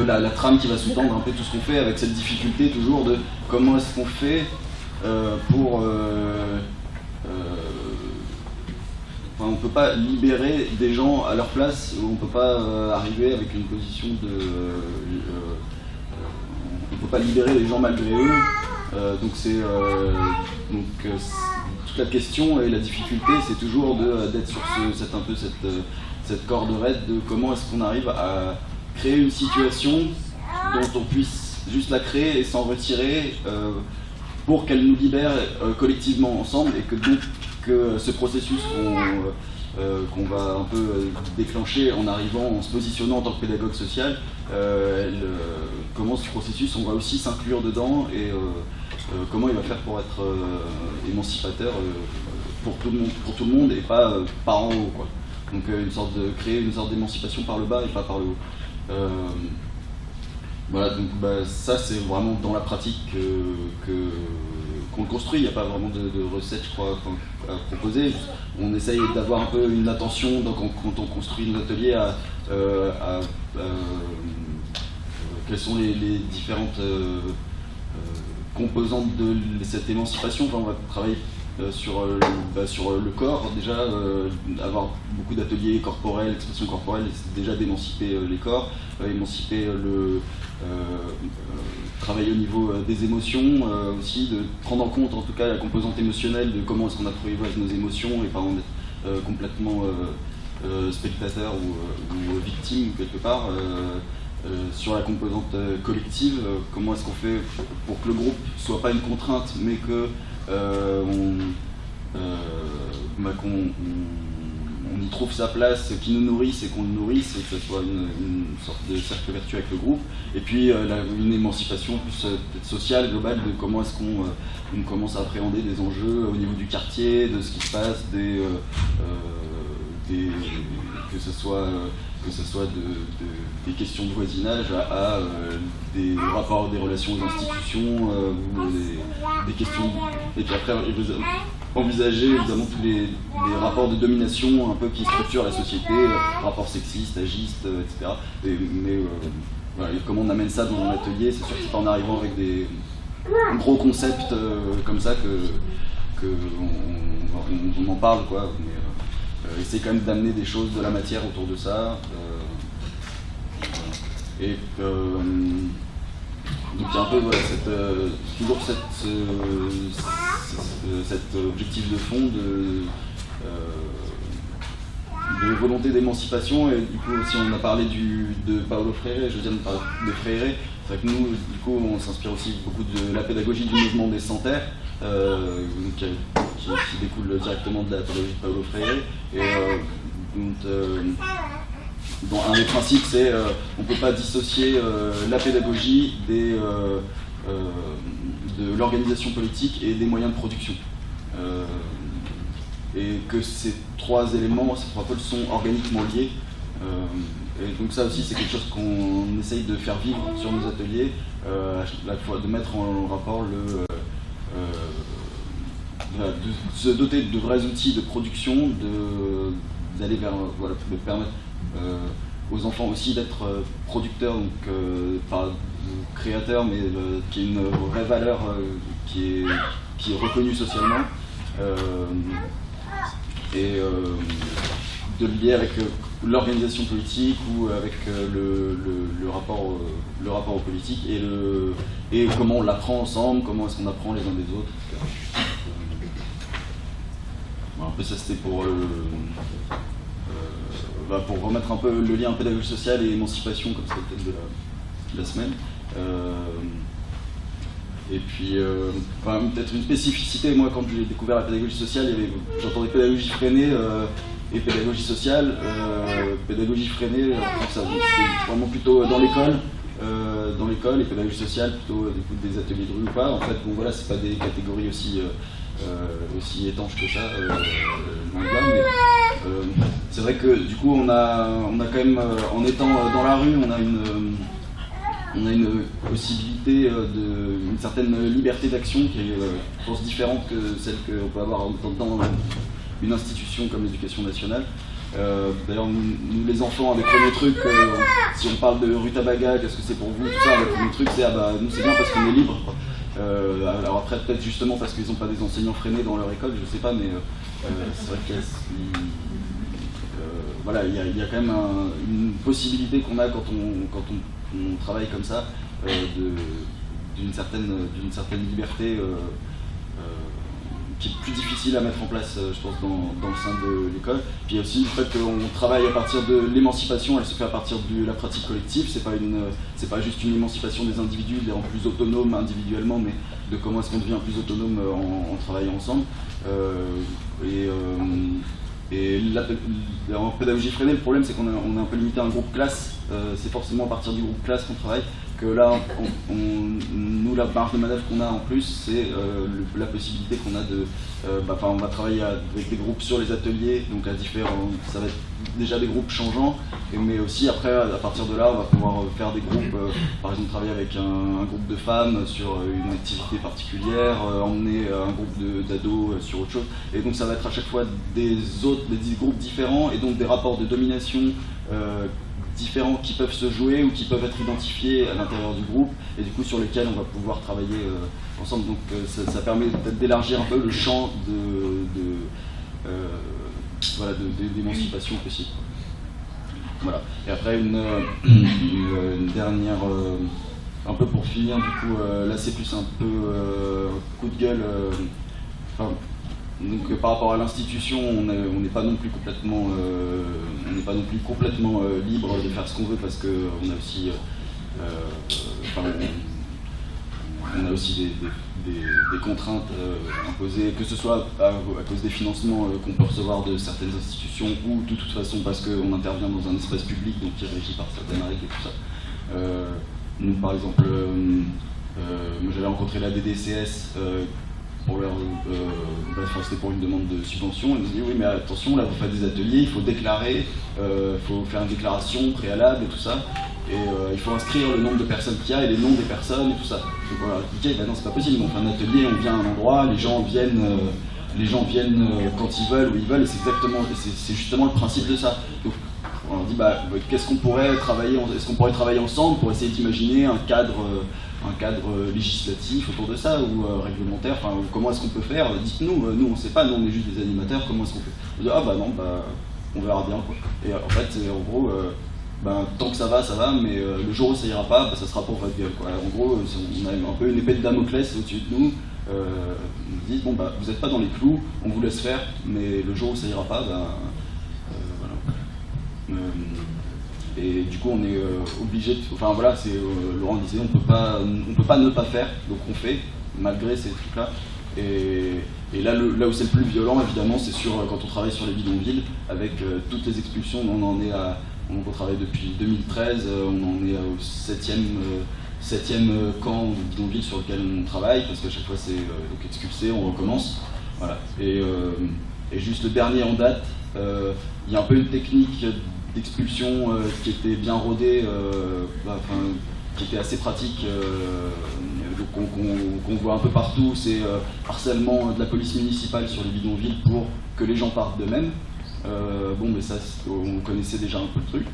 la trame qui va sous-tendre un peu tout ce qu'on fait, avec cette difficulté toujours de comment est-ce qu'on fait pour on ne peut pas libérer des gens à leur place, on ne peut pas arriver avec une position de... on ne peut pas libérer les gens malgré eux. Donc toute la question et la difficulté, c'est toujours d'être sur cette corde raide de comment est-ce qu'on arrive à créer une situation dont on puisse juste la créer et s'en retirer pour qu'elle nous libère collectivement ensemble, et que donc que ce processus qu'on va un peu déclencher en arrivant, en se positionnant en tant que pédagogue social, comment ce processus on va aussi s'inclure dedans, et comment il va faire pour être émancipateur pour tout le monde et pas par en haut, quoi. Donc créer une sorte d'émancipation par le bas et pas par le haut. Voilà, donc ça c'est vraiment dans la pratique qu'on le construit. Il n'y a pas vraiment de recette, je crois, à proposer. On essaye d'avoir un peu une attention quand on construit nos ateliers à quelles sont les différentes composantes de cette émancipation. On va travailler sur le corps, déjà, avoir beaucoup d'ateliers corporels, expression corporelle, c'est déjà d'émanciper les corps, émanciper travailler au niveau des émotions, aussi de prendre en compte en tout cas la composante émotionnelle de comment est-ce qu'on apprivoise nos émotions et pas en être complètement spectateur ou victime quelque part. Sur la composante collective, comment est-ce qu'on fait pour que le groupe soit pas une contrainte, mais que qu'on y trouve sa place, qu'il nous nourrisse et qu'on le nourrisse, et que ce soit une sorte de cercle vertueux avec le groupe. Et puis une émancipation plus peut-être sociale, globale, de comment est-ce qu'on commence à appréhender des enjeux au niveau du quartier, de ce qui se passe, que ce soit des questions de voisinage à des rapports, des relations aux institutions, ou des questions. Et puis après, envisager évidemment tous les rapports de domination un peu qui structurent la société, rapports sexistes, agistes, etc. Voilà, et comment on amène ça dans un atelier, c'est sûr que c'est pas en arrivant avec des gros concepts comme ça qu'on en parle, quoi. Mais essayer quand même d'amener des choses, de la matière autour de ça. Et donc il y a un peu toujours cet objectif de fond de volonté d'émancipation. Et du coup aussi on a parlé de Paulo Freire, je viens de parler de Freire. C'est vrai que nous du coup on s'inspire aussi beaucoup de la pédagogie du mouvement des Sans-Terre, qui découle directement de la pédagogie de Paulo Freire. Et dont un des principes, c'est on ne peut pas dissocier la pédagogie de l'organisation politique et des moyens de production. Et que ces trois pôles sont organiquement liés. Et donc ça aussi, c'est quelque chose qu'on essaye de faire vivre sur nos ateliers, à la fois de mettre en rapport de se doter de vrais outils de production, d'aller vers, de permettre aux enfants aussi d'être producteurs, donc pas créateurs, mais qui est une vraie valeur qui est reconnue socialement. et de le lier avec l'organisation politique ou avec le rapport aux politiques et comment on l'apprend ensemble, comment est-ce qu'on apprend les uns des autres, etc. Voilà, un peu ça c'était pour remettre un peu le lien pédagogie sociale et émancipation comme c'était le thème de la semaine. Et puis, peut-être une spécificité, moi quand j'ai découvert la pédagogie sociale, j'entendais pédagogie freinée et pédagogie sociale. Pédagogie freinée, c'était vraiment plutôt dans l'école, et pédagogie sociale plutôt des ateliers de rue ou pas. En fait, bon voilà, c'est pas des catégories aussi étanches que ça, loin de là, mais c'est vrai que du coup on a quand même, en étant dans la rue, on a une possibilité une certaine liberté d'action qui est, je pense, différente que celle qu'on peut avoir dans une institution comme l'éducation nationale. D'ailleurs, nous les enfants, les premiers trucs, si on parle de rutabaga, qu'est-ce que c'est pour vous, tout ça, le premier truc c'est nous c'est bien parce qu'on est libre. Alors après, peut-être justement parce qu'ils n'ont pas des enseignants freinés dans leur école, je sais pas, mais c'est vrai qu'il y a voilà, il y a quand même une possibilité qu'on a quand on travaille comme ça, d'une certaine liberté qui est plus difficile à mettre en place, je pense, dans le sein de l'école. Puis aussi le fait qu'on travaille à partir de l'émancipation, elle se fait à partir de la pratique collective, c'est pas juste une émancipation des individus, les rend plus autonomes individuellement, mais de comment est-ce qu'on devient plus autonome en travaillant ensemble. Et en pédagogie freinée, le problème c'est qu'on est un peu limité à un groupe classe, c'est forcément à partir du groupe classe qu'on travaille, que là, nous, la marge de manœuvre qu'on a en plus, c'est la possibilité qu'on a on va travailler avec des groupes sur les ateliers, donc ça va être déjà des groupes changeants, mais aussi après, à partir de là, on va pouvoir faire des groupes, par exemple travailler avec un groupe de femmes sur une activité particulière, emmener un groupe d'ados sur autre chose, et donc ça va être à chaque fois des groupes différents, et donc des rapports de domination différents qui peuvent se jouer ou qui peuvent être identifiés à l'intérieur du groupe et du coup sur lesquels on va pouvoir travailler ensemble. Donc ça permet d'élargir un peu le champ d'émancipation possible. Voilà. Et après une dernière, un peu pour finir du coup, là c'est plus un peu coup de gueule. Donc par rapport à l'institution, on n'est pas non plus complètement, libre de faire ce qu'on veut parce qu'on a aussi, on a aussi des contraintes imposées, que ce soit à cause des financements qu'on peut recevoir de certaines institutions ou de toute façon parce qu'on intervient dans un espace public donc qui est régi par certaines règles et tout ça. Nous par exemple, moi j'avais rencontré la DDCS. C'était pour une demande de subvention, ils nous dit oui mais attention, là vous faites des ateliers, il faut déclarer, il faut faire une déclaration préalable et tout ça, et il faut inscrire le nombre de personnes qu'il y a et les noms des personnes et tout ça. Donc voilà, ok, non c'est pas possible, on fait un atelier, on vient à un endroit, les gens viennent quand ils veulent, où ils veulent, et c'est justement le principe de ça. Donc on dit qu'est-ce qu'on pourrait travailler, est-ce qu'on pourrait travailler ensemble pour essayer d'imaginer un cadre législatif autour de ça ou réglementaire, comment est-ce qu'on peut faire, dites-nous, nous on sait pas, nous on est juste des animateurs, comment est-ce qu'on fait? On dit on verra bien quoi. Et en fait en gros tant que ça va, mais le jour où ça ira pas, ça sera pour votre gueule quoi. En gros on a un peu une épée de Damoclès au-dessus de nous, on nous dit vous n'êtes pas dans les clous, on vous laisse faire, mais le jour où ça ira pas, voilà. Et du coup on est obligé, Laurent disait, on peut pas ne pas faire, donc on fait, malgré ces trucs-là. Et là où c'est le plus violent, évidemment, c'est quand on travaille sur les bidonvilles, avec toutes les expulsions, on travaille depuis 2013, on en est au 7e camp ou bidonville sur lequel on travaille, parce qu'à chaque fois c'est donc expulsé, on recommence. Voilà. Et juste le dernier en date, il y a un peu une technique d'expulsion qui était bien rodée, qui était assez pratique, qu'on voit un peu partout, c'est harcèlement de la police municipale sur les bidonvilles pour que les gens partent d'eux-mêmes. Mais ça, on connaissait déjà un peu le truc.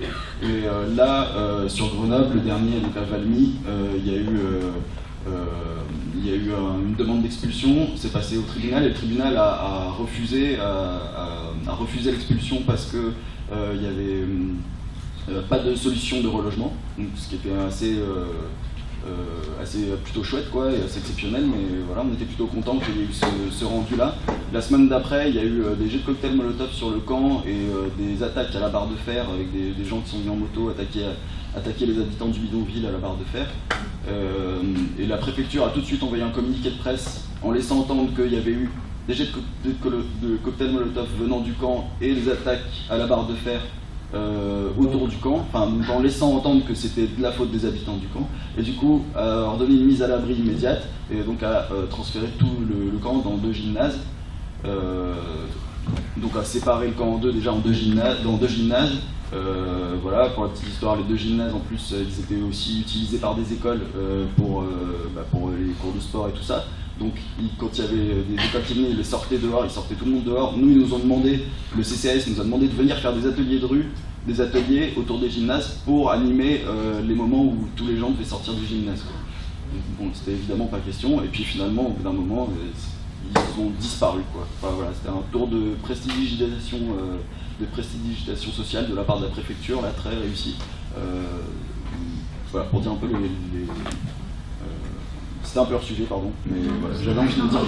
Et là, sur Grenoble, le dernier, donc à Valmy, il y a eu il y a eu une demande d'expulsion, c'est passé au tribunal et le tribunal a refusé l'expulsion parce que il y avait pas de solution de relogement, donc, ce qui était assez plutôt chouette quoi, et assez exceptionnel, mais voilà, on était plutôt contents qu'il y ait eu ce rendu-là. La semaine d'après, il y a eu des jets de cocktails Molotov sur le camp et des attaques à la barre de fer avec des gens qui sont venus en moto attaquer les habitants du bidonville à la barre de fer. Et la préfecture a tout de suite envoyé un communiqué de presse en laissant entendre qu'il y avait eu des jets de cocktails Molotov venant du camp et les attaques à la barre de fer autour du camp, enfin, en laissant entendre que c'était de la faute des habitants du camp, et du coup a ordonné une mise à l'abri immédiate, et donc a transféré tout le camp dans 2 gymnases, donc a séparé le camp en deux, déjà dans deux gymnases. Voilà, pour la petite histoire, les 2 gymnases en plus ils étaient aussi utilisés par des écoles pour les cours de sport et tout ça. Donc quand il y avait des écoles qui venaient, ils les sortaient dehors, ils sortaient tout le monde dehors. Nous, ils nous ont demandé, le CCAS nous a demandé de venir faire des ateliers de rue, des ateliers autour des gymnases pour animer les moments où tous les gens devaient sortir du gymnase, quoi. Donc, bon, c'était évidemment pas question, et puis finalement, au bout d'un moment, ils ont disparu, quoi. Enfin, voilà, c'était un tour de prestidigitation sociale de la part de la préfecture, là, très réussi. Voilà, pour dire un peu c'était un peu hors sujet, pardon, mais voilà, j'avais envie de le dire.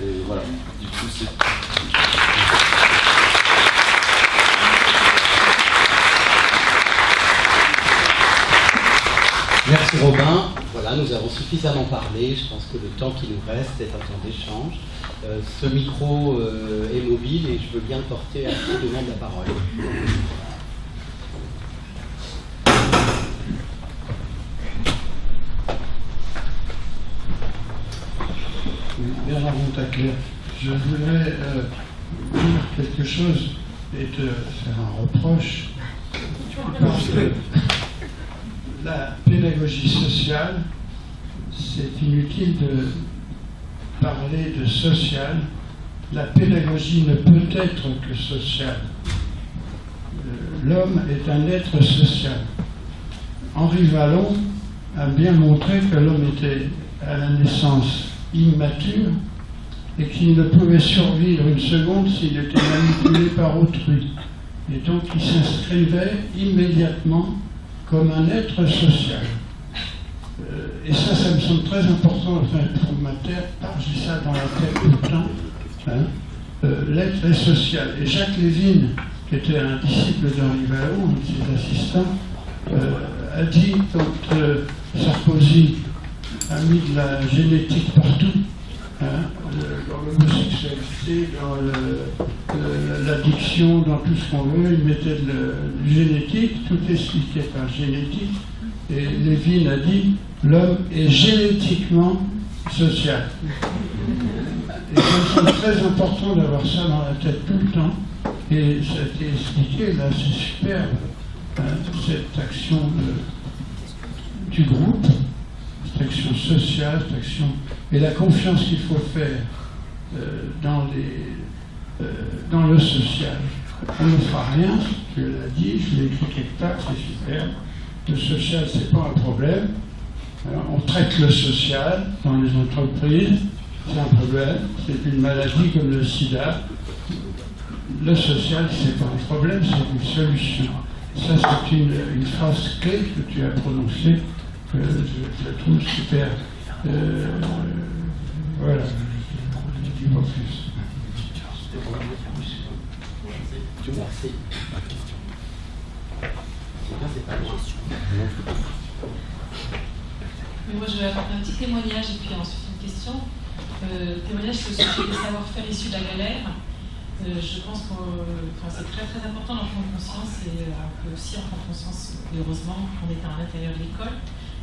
Et voilà, du coup, c'est... Merci Robin. Voilà, nous avons suffisamment parlé. Je pense que le temps qui nous reste est un temps d'échange. Ce micro est mobile et je veux bien le porter à qui demande la parole. Bernard Montacler, je voudrais dire quelque chose et te faire un reproche, parce que la pédagogie sociale, c'est inutile de parler de social. La pédagogie ne peut être que sociale. L'homme est un être social. Henri Vallon a bien montré que l'homme était à la naissance immature et qu'il ne pouvait survivre une seconde s'il était manipulé par autrui. Et donc il s'inscrivait immédiatement comme un être social. Et ça me semble très important, enfin, pour ma tête, j'ai ça dans la tête tout le temps. Hein. L'être est social. Et Jacques Lévin, qui était un disciple d'Henri Vallon, un de ses assistants, a dit, quand Sarkozy a mis de la génétique partout, hein, dans l'homosexualité, dans l'addiction, dans tout ce qu'on veut, il mettait de la génétique, tout expliqué par génétique, et Lévin a dit l'homme est génétiquement social. Et ça me semble très important d'avoir ça dans la tête tout le temps, et ça a été expliqué, là c'est superbe, hein, cette action du groupe, cette action sociale, cette action, et la confiance qu'il faut faire dans le social. On ne fera rien, tu l'as dit, je l'ai écrit quelque part, c'est super. Le social, c'est pas un problème. Alors, on traite le social dans les entreprises, c'est un problème, c'est une maladie comme le sida. Le social, c'est pas un problème, c'est une solution. Ça, c'est une phrase clé que tu as prononcée, que je trouve super. Voilà, je dis pas plus. Merci. Mais moi, je vais apporter un petit témoignage et puis ensuite une question. Témoignage sur le sujet des savoir-faire issus de la galère. Je pense que c'est très très important d'en prendre conscience et on peut aussi en prendre conscience, heureusement, en étant à l'intérieur de l'école.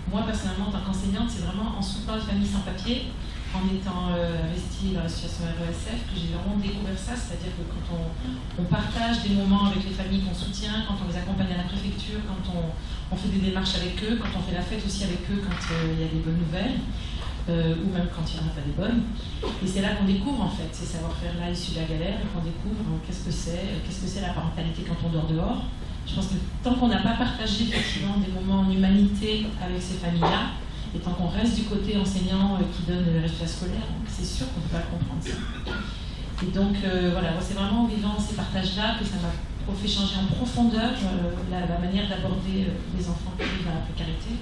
Moi, personnellement, en tant qu'enseignante, c'est vraiment en soutenant les familles sans papier, en étant investie dans l'association RESF, que j'ai vraiment découvert ça, c'est-à-dire que quand on partage des moments avec les familles qu'on soutient, quand on les accompagne à la préfecture, quand on fait des démarches avec eux, quand on fait la fête aussi avec eux, quand il y a des bonnes nouvelles, ou même quand il n'y en a pas des bonnes. Et c'est là qu'on découvre en fait ces savoir-faire là issus de la galère, et qu'on découvre qu'est-ce que c'est la parentalité quand on dort dehors. Je pense que tant qu'on n'a pas partagé effectivement des moments en humanité avec ces familles-là, et tant qu'on reste du côté enseignant qui donne le résultat scolaire, c'est sûr qu'on ne peut pas comprendre ça. Et donc voilà, c'est vraiment en vivant ces partages-là que ça m'a fait changer en profondeur la manière d'aborder les enfants qui vivent dans la précarité.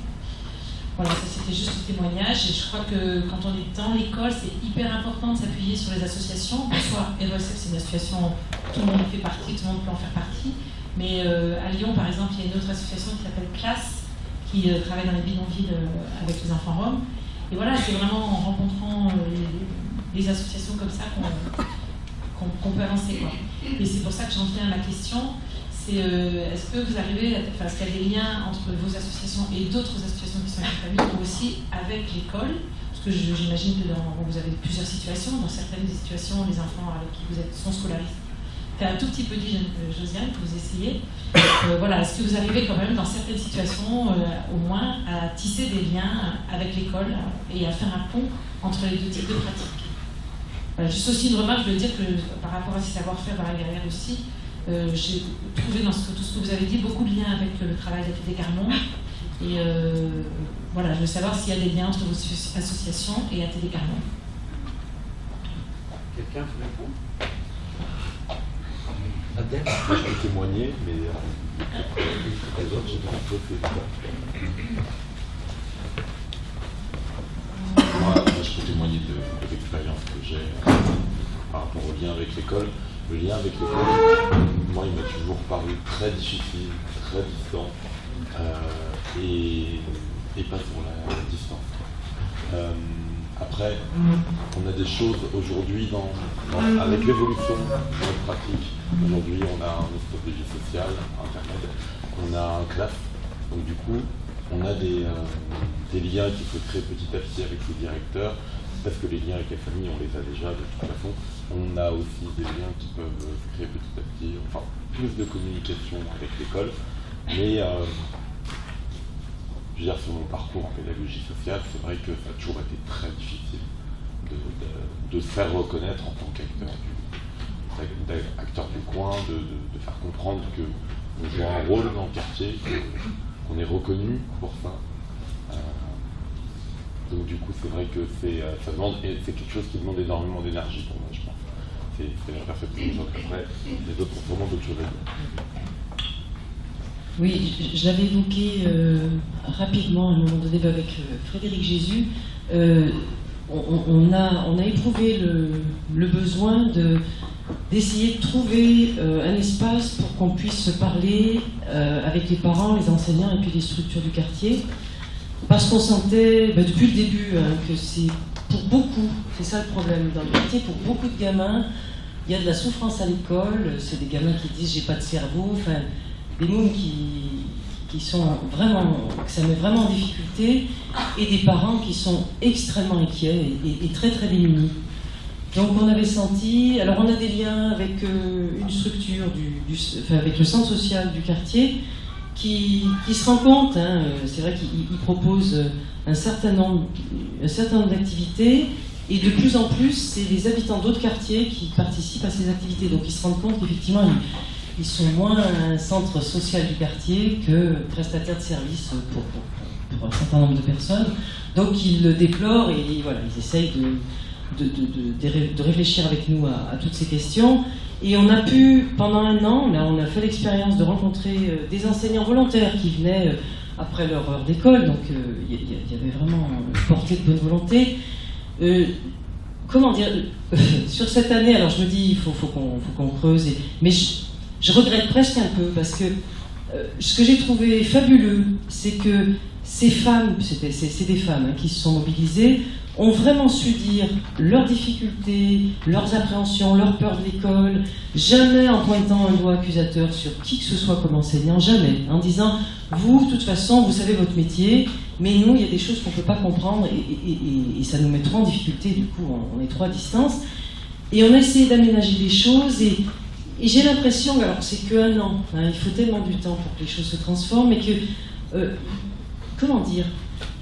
Voilà, ça c'était juste ce témoignage. Et je crois que quand on est dans l'école, c'est hyper important de s'appuyer sur les associations. Soit RECF, c'est une association, tout le monde en fait partie, tout le monde peut en faire partie. Mais à Lyon, par exemple, il y a une autre association qui s'appelle Classe, qui travaille dans les bidonvilles avec les enfants roms. Et voilà, c'est vraiment en rencontrant les associations comme ça qu'on peut avancer, quoi. Et c'est pour ça que j'en viens à ma question. C'est est-ce que vous arrivez, est-ce qu'il y a des liens entre vos associations et d'autres associations qui sont avec les familles, ou aussi avec l'école? Parce que j'imagine que vous avez plusieurs situations. Dans certaines situations, les enfants avec qui vous êtes sont scolarisés. Tu as un tout petit peu dit, Josiane, que vous essayez. Voilà, est-ce que vous arrivez quand même, dans certaines situations, au moins, à tisser des liens avec l'école et à faire un pont entre les deux types de pratiques? Voilà, juste aussi une remarque, je veux dire que par rapport à ces savoir-faire dans la galère aussi, j'ai trouvé dans tout ce que vous avez dit beaucoup de liens avec le travail d'ATD Carmont. Et voilà, je veux savoir s'il y a des liens entre vos associations et ATD Carmont. Quelqu'un veut répondre? Adèle, je peux témoigner, mais les autres, j'ai un peu fait ça. Moi, je peux témoigner de l'expérience que j'ai par rapport au lien avec l'école. Le lien avec l'école, moi, il m'a toujours paru très difficile, très distant, et pas sur la distance. Après, on a des choses aujourd'hui avec l'évolution de notre pratique. Aujourd'hui, on a un espace de vie sociale, internet, on a un classe, donc du coup, on a des liens qu'il faut créer petit à petit avec les directeurs, parce que les liens avec les familles, on les a déjà de toute façon. On a aussi des liens qui peuvent se créer petit à petit, enfin, plus de communication avec l'école, mais je veux dire, sur mon parcours en pédagogie sociale, c'est vrai que ça a toujours été très difficile de se faire reconnaître en tant qu'acteur du coin, de faire comprendre qu'on joue un rôle dans le quartier, qu'on est reconnu pour ça. Donc du coup, c'est vrai que ça demande, et c'est quelque chose qui demande énormément d'énergie pour moi, je pense. C'est la perfection. Après, les autres ont vraiment d'autres choses à dire. Oui, je l'avais évoqué rapidement à un moment donné avec Frédéric Jésus. On a éprouvé le besoin d'essayer de trouver un espace pour qu'on puisse se parler avec les parents, les enseignants et puis les structures du quartier. Parce qu'on sentait, depuis le début, que c'est pour beaucoup, c'est ça le problème dans le quartier, pour beaucoup de gamins, il y a de la souffrance à l'école, c'est des gamins qui disent « j'ai pas de cerveau », enfin, des mômes qui sont vraiment, que ça met vraiment en difficulté, et des parents qui sont extrêmement inquiets et très très démunis. Donc on avait senti, alors on a des liens avec une structure, avec le centre social du quartier, qui se rend compte, c'est vrai qu'il propose un certain nombre d'activités, et de plus en plus, c'est les habitants d'autres quartiers qui participent à ces activités. Donc ils se rendent compte qu'effectivement, ils sont moins un centre social du quartier que prestataire de services pour un certain nombre de personnes. Donc ils le déplorent et voilà, ils essayent de réfléchir avec nous à toutes ces questions. Et on a pu, pendant un an, là, on a fait l'expérience de rencontrer des enseignants volontaires qui venaient après leur heure d'école, donc il y avait vraiment une portée de bonne volonté. Comment dire, sur cette année, alors je me dis, il faut qu'on creuse, mais je regrette presque un peu, parce que ce que j'ai trouvé fabuleux, c'est que ces femmes, c'est des femmes qui se sont mobilisées, ont vraiment su dire leurs difficultés, leurs appréhensions, leurs peurs de l'école, jamais en pointant un doigt accusateur sur qui que ce soit comme enseignant, jamais, en disant « vous, de toute façon, vous savez votre métier, mais nous, il y a des choses qu'on ne peut pas comprendre et ça nous met trop en difficulté, du coup, on est trop à distance. » Et on a essayé d'aménager les choses et j'ai l'impression, alors c'est qu'un an, il faut tellement du temps pour que les choses se transforment, mais que, comment dire,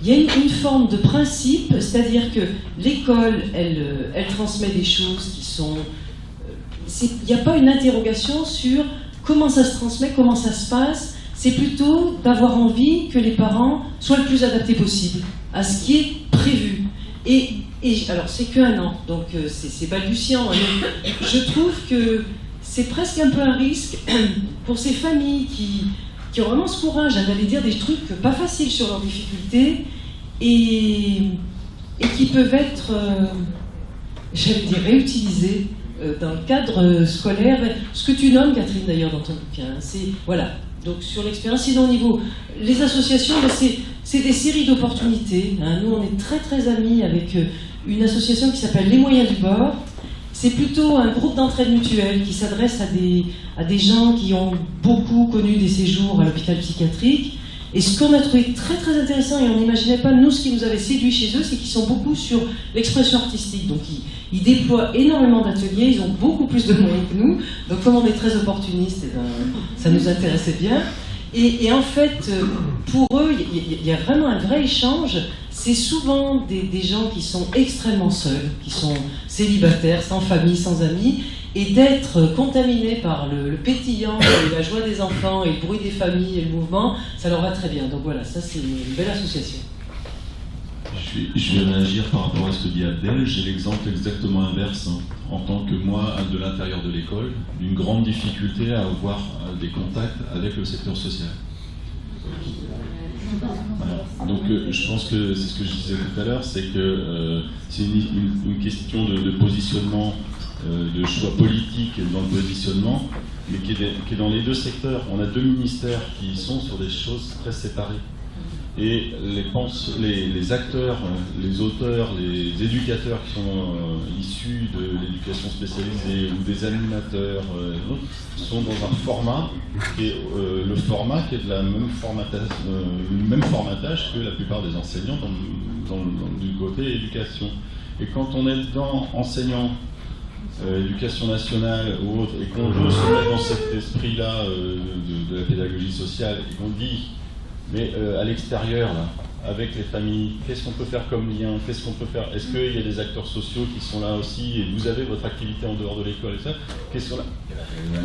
il y a une forme de principe, c'est-à-dire que l'école, elle transmet des choses qui sont... Il n'y a pas une interrogation sur comment ça se transmet, comment ça se passe. C'est plutôt d'avoir envie que les parents soient le plus adaptés possible à ce qui est prévu. Et alors, c'est qu'1 an, donc c'est balbutiant. Hein. Je trouve que c'est presque un peu un risque pour ces familles qui ont vraiment ce courage d'aller dire des trucs pas faciles sur leurs difficultés et qui peuvent être, j'allais dire, réutilisés dans le cadre scolaire. Ce que tu nommes, Catherine, d'ailleurs, dans ton bouquin, c'est, voilà, donc sur l'expérience, sinon au niveau, les associations, c'est des séries d'opportunités. Hein. Nous, on est très très amis avec une association qui s'appelle Les Moyens du Bord. C'est plutôt un groupe d'entraide mutuelle qui s'adresse à des gens qui ont beaucoup connu des séjours à l'hôpital psychiatrique. Et ce qu'on a trouvé très très intéressant, et on n'imaginait pas, nous, ce qui nous avait séduit chez eux, c'est qu'ils sont beaucoup sur l'expression artistique. Donc ils déploient énormément d'ateliers, ils ont beaucoup plus de moyens que nous. Donc comme on est très opportunistes, ça nous intéressait bien. Et en fait, pour eux, il y a vraiment un vrai échange. C'est souvent des gens qui sont extrêmement seuls, qui sont célibataires, sans famille, sans amis, et d'être contaminés par le pétillant et la joie des enfants et le bruit des familles et le mouvement, ça leur va très bien. Donc voilà, ça c'est une belle association. Je vais réagir par rapport à ce que dit Abdel. J'ai l'exemple exactement inverse, hein. En tant que moi, de l'intérieur de l'école, d'une grande difficulté à avoir des contacts avec le secteur social. Voilà. Donc je pense que c'est ce que je disais tout à l'heure, c'est que c'est une question de positionnement, de choix politique dans le positionnement, mais qui est dans les deux secteurs. On a deux ministères qui sont sur des choses très séparées. Et les acteurs, les auteurs, les éducateurs qui sont issus de l'éducation spécialisée ou des animateurs sont dans un format qui est le format qui est de la même formatage que la plupart des enseignants du côté éducation. Et quand on est dedans, enseignant, éducation nationale ou autre, et qu'on veut se mettre dans cet esprit-là de la pédagogie sociale, et qu'on dit mais à l'extérieur, là, avec les familles, qu'est-ce qu'on peut faire comme lien? Qu'est-ce qu'on peut faire? Est-ce qu'il y a des acteurs sociaux qui sont là aussi et vous avez votre activité en dehors de l'école et ça? Qu'est-ce qu'on a?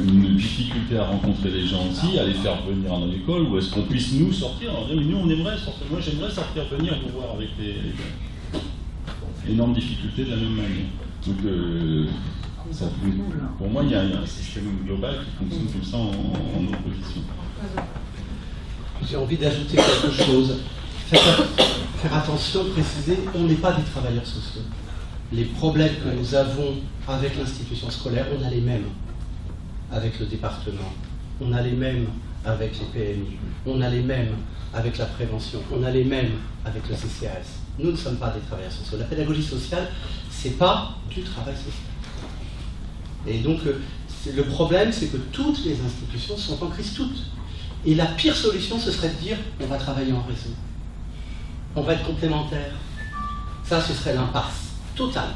Une difficulté à rencontrer les gens aussi, à les faire venir dans l'école, ou est-ce qu'on puisse nous sortir? Alors, mais nous, on aimerait sortir. Moi, j'aimerais sortir, venir vous voir avec les énormes difficultés de la même manière. Donc, pour moi, il y a un système global qui fonctionne comme ça en opposition. J'ai envie d'ajouter quelque chose. Faire attention, préciser, on n'est pas des travailleurs sociaux. Les problèmes que nous avons avec l'institution scolaire, on a les mêmes avec le département, on a les mêmes avec les PMI, on a les mêmes avec la prévention, on a les mêmes avec le CCAS. Nous ne sommes pas des travailleurs sociaux. La pédagogie sociale, c'est pas du travail social. Et donc, le problème, c'est que toutes les institutions sont en crise, toutes. Et la pire solution, ce serait de dire on va travailler en réseau. On va être complémentaires. Ça, ce serait l'impasse totale.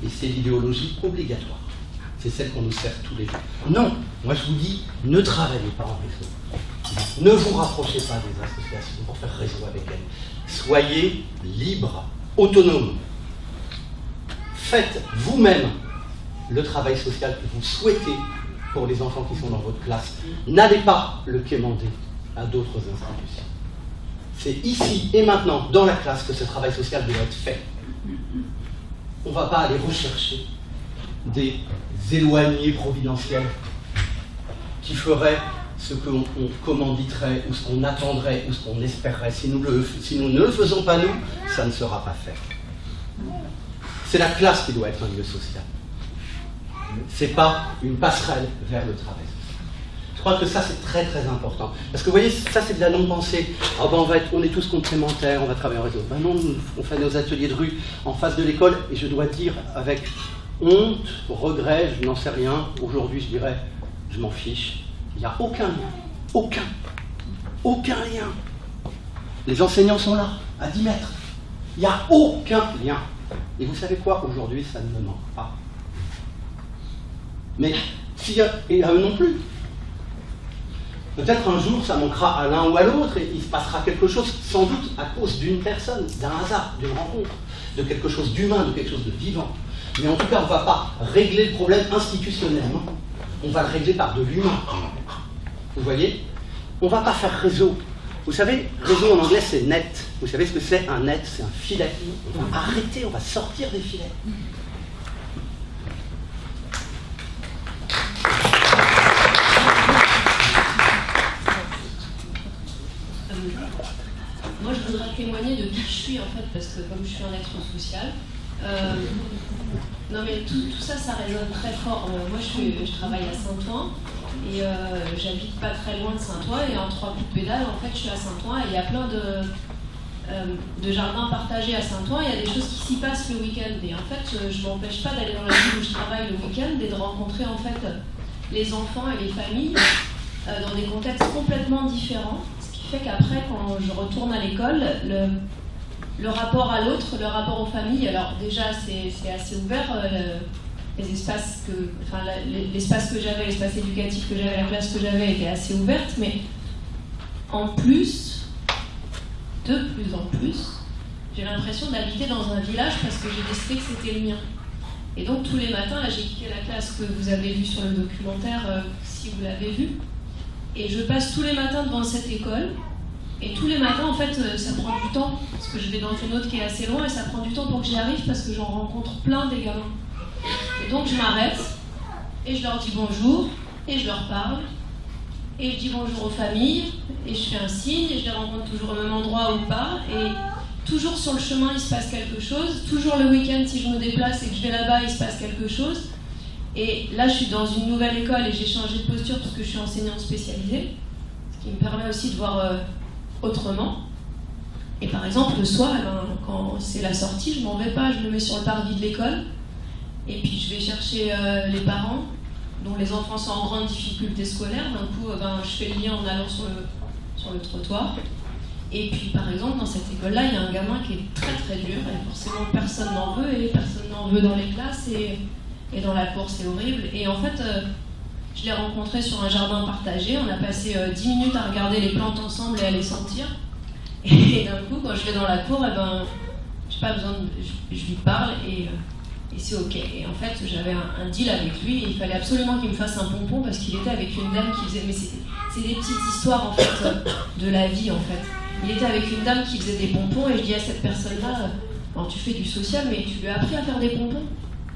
Et c'est l'idéologie obligatoire. C'est celle qu'on nous sert tous les jours. Non, moi je vous dis, ne travaillez pas en réseau. Ne vous rapprochez pas des associations pour faire réseau avec elles. Soyez libres, autonomes. Faites vous-même le travail social que vous souhaitez pour les enfants qui sont dans votre classe. N'allez pas le quémander à d'autres institutions. C'est ici et maintenant, dans la classe, que ce travail social doit être fait. On ne va pas aller rechercher des éloignés providentiels qui feraient ce qu'on commanditerait, ou ce qu'on attendrait, ou ce qu'on espérerait. Si nous ne le faisons pas nous, ça ne sera pas fait. C'est la classe qui doit être un lieu social. C'est pas une passerelle vers le travail. Je crois que ça, c'est très très important. Parce que vous voyez, ça c'est de la non-pensée. Ah ben, on est tous complémentaires, on va travailler en réseau. Ben non, on fait nos ateliers de rue en face de l'école, et je dois dire avec honte, regret, je n'en sais rien, aujourd'hui je dirais, je m'en fiche. Il n'y a aucun lien. Aucun lien. Les enseignants sont là, à 10 mètres. Il n'y a aucun lien. Et vous savez quoi? Aujourd'hui, ça ne me manque pas. Mais et à eux non plus. Peut-être un jour ça manquera à l'un ou à l'autre et il se passera quelque chose, sans doute à cause d'une personne, d'un hasard, d'une rencontre, de quelque chose d'humain, de quelque chose de vivant. Mais en tout cas, on ne va pas régler le problème institutionnellement, on va le régler par de l'humain. Vous voyez? On ne va pas faire réseau. Vous savez, réseau en anglais c'est net. Vous savez ce que c'est un net? C'est un filet. On va arrêter, on va sortir des filets. Moi, je voudrais témoigner de qui je suis, en fait, parce que comme je suis un être social, non mais tout ça, ça résonne très fort. Moi, je travaille à Saint-Ouen, et j'habite pas très loin de Saint-Ouen, et en 3 coups de pédale, en fait, je suis à Saint-Ouen, et il y a plein de jardins partagés à Saint-Ouen, il y a des choses qui s'y passent le week-end, et en fait, je m'empêche pas d'aller dans la ville où je travaille le week-end, et de rencontrer, en fait, les enfants et les familles dans des contextes complètement différents. Fait qu'après, quand je retourne à l'école, le rapport à l'autre, le rapport aux familles, alors déjà c'est assez ouvert, les espaces l'espace que j'avais, l'espace éducatif que j'avais, la classe que j'avais était assez ouverte, mais en plus, de plus en plus, j'ai l'impression d'habiter dans un village parce que j'ai décidé que c'était le mien. Et donc tous les matins, là j'ai quitté la classe que vous avez vue sur le documentaire, si vous l'avez vue, et je passe tous les matins devant cette école, et tous les matins, en fait, ça prend du temps, parce que je vais dans une autre qui est assez loin, et ça prend du temps pour que j'y arrive, parce que j'en rencontre plein des gamins. Et donc je m'arrête, et je leur dis bonjour, et je leur parle, et je dis bonjour aux familles, et je fais un signe, et je les rencontre toujours au même endroit ou pas, et toujours sur le chemin, il se passe quelque chose, toujours le week-end, si je me déplace et que je vais là-bas, il se passe quelque chose. Et là, je suis dans une nouvelle école et j'ai changé de posture parce que je suis enseignante spécialisée, ce qui me permet aussi de voir autrement. Et par exemple, le soir, quand c'est la sortie, je m'en vais pas, je me mets sur le parvis de l'école et puis je vais chercher les parents dont les enfants sont en grande difficulté scolaire. D'un coup, je fais le lien en allant sur le trottoir. Et puis par exemple, dans cette école-là, il y a un gamin qui est très très dur et forcément personne n'en veut et personne n'en veut dans les classes et dans la cour, c'est horrible. Et en fait, je l'ai rencontré sur un jardin partagé. On a passé 10 minutes à regarder les plantes ensemble et à les sentir. Et d'un coup, quand je vais dans la cour, j'ai pas besoin je lui parle et c'est ok. Et en fait, j'avais un deal avec lui et il fallait absolument qu'il me fasse un pompon parce qu'il était avec une dame qui faisait... Mais c'est des petites histoires en fait de la vie en fait. Il était avec une dame qui faisait des pompons et je dis à cette personne-là, alors tu fais du social mais tu lui as appris à faire des pompons?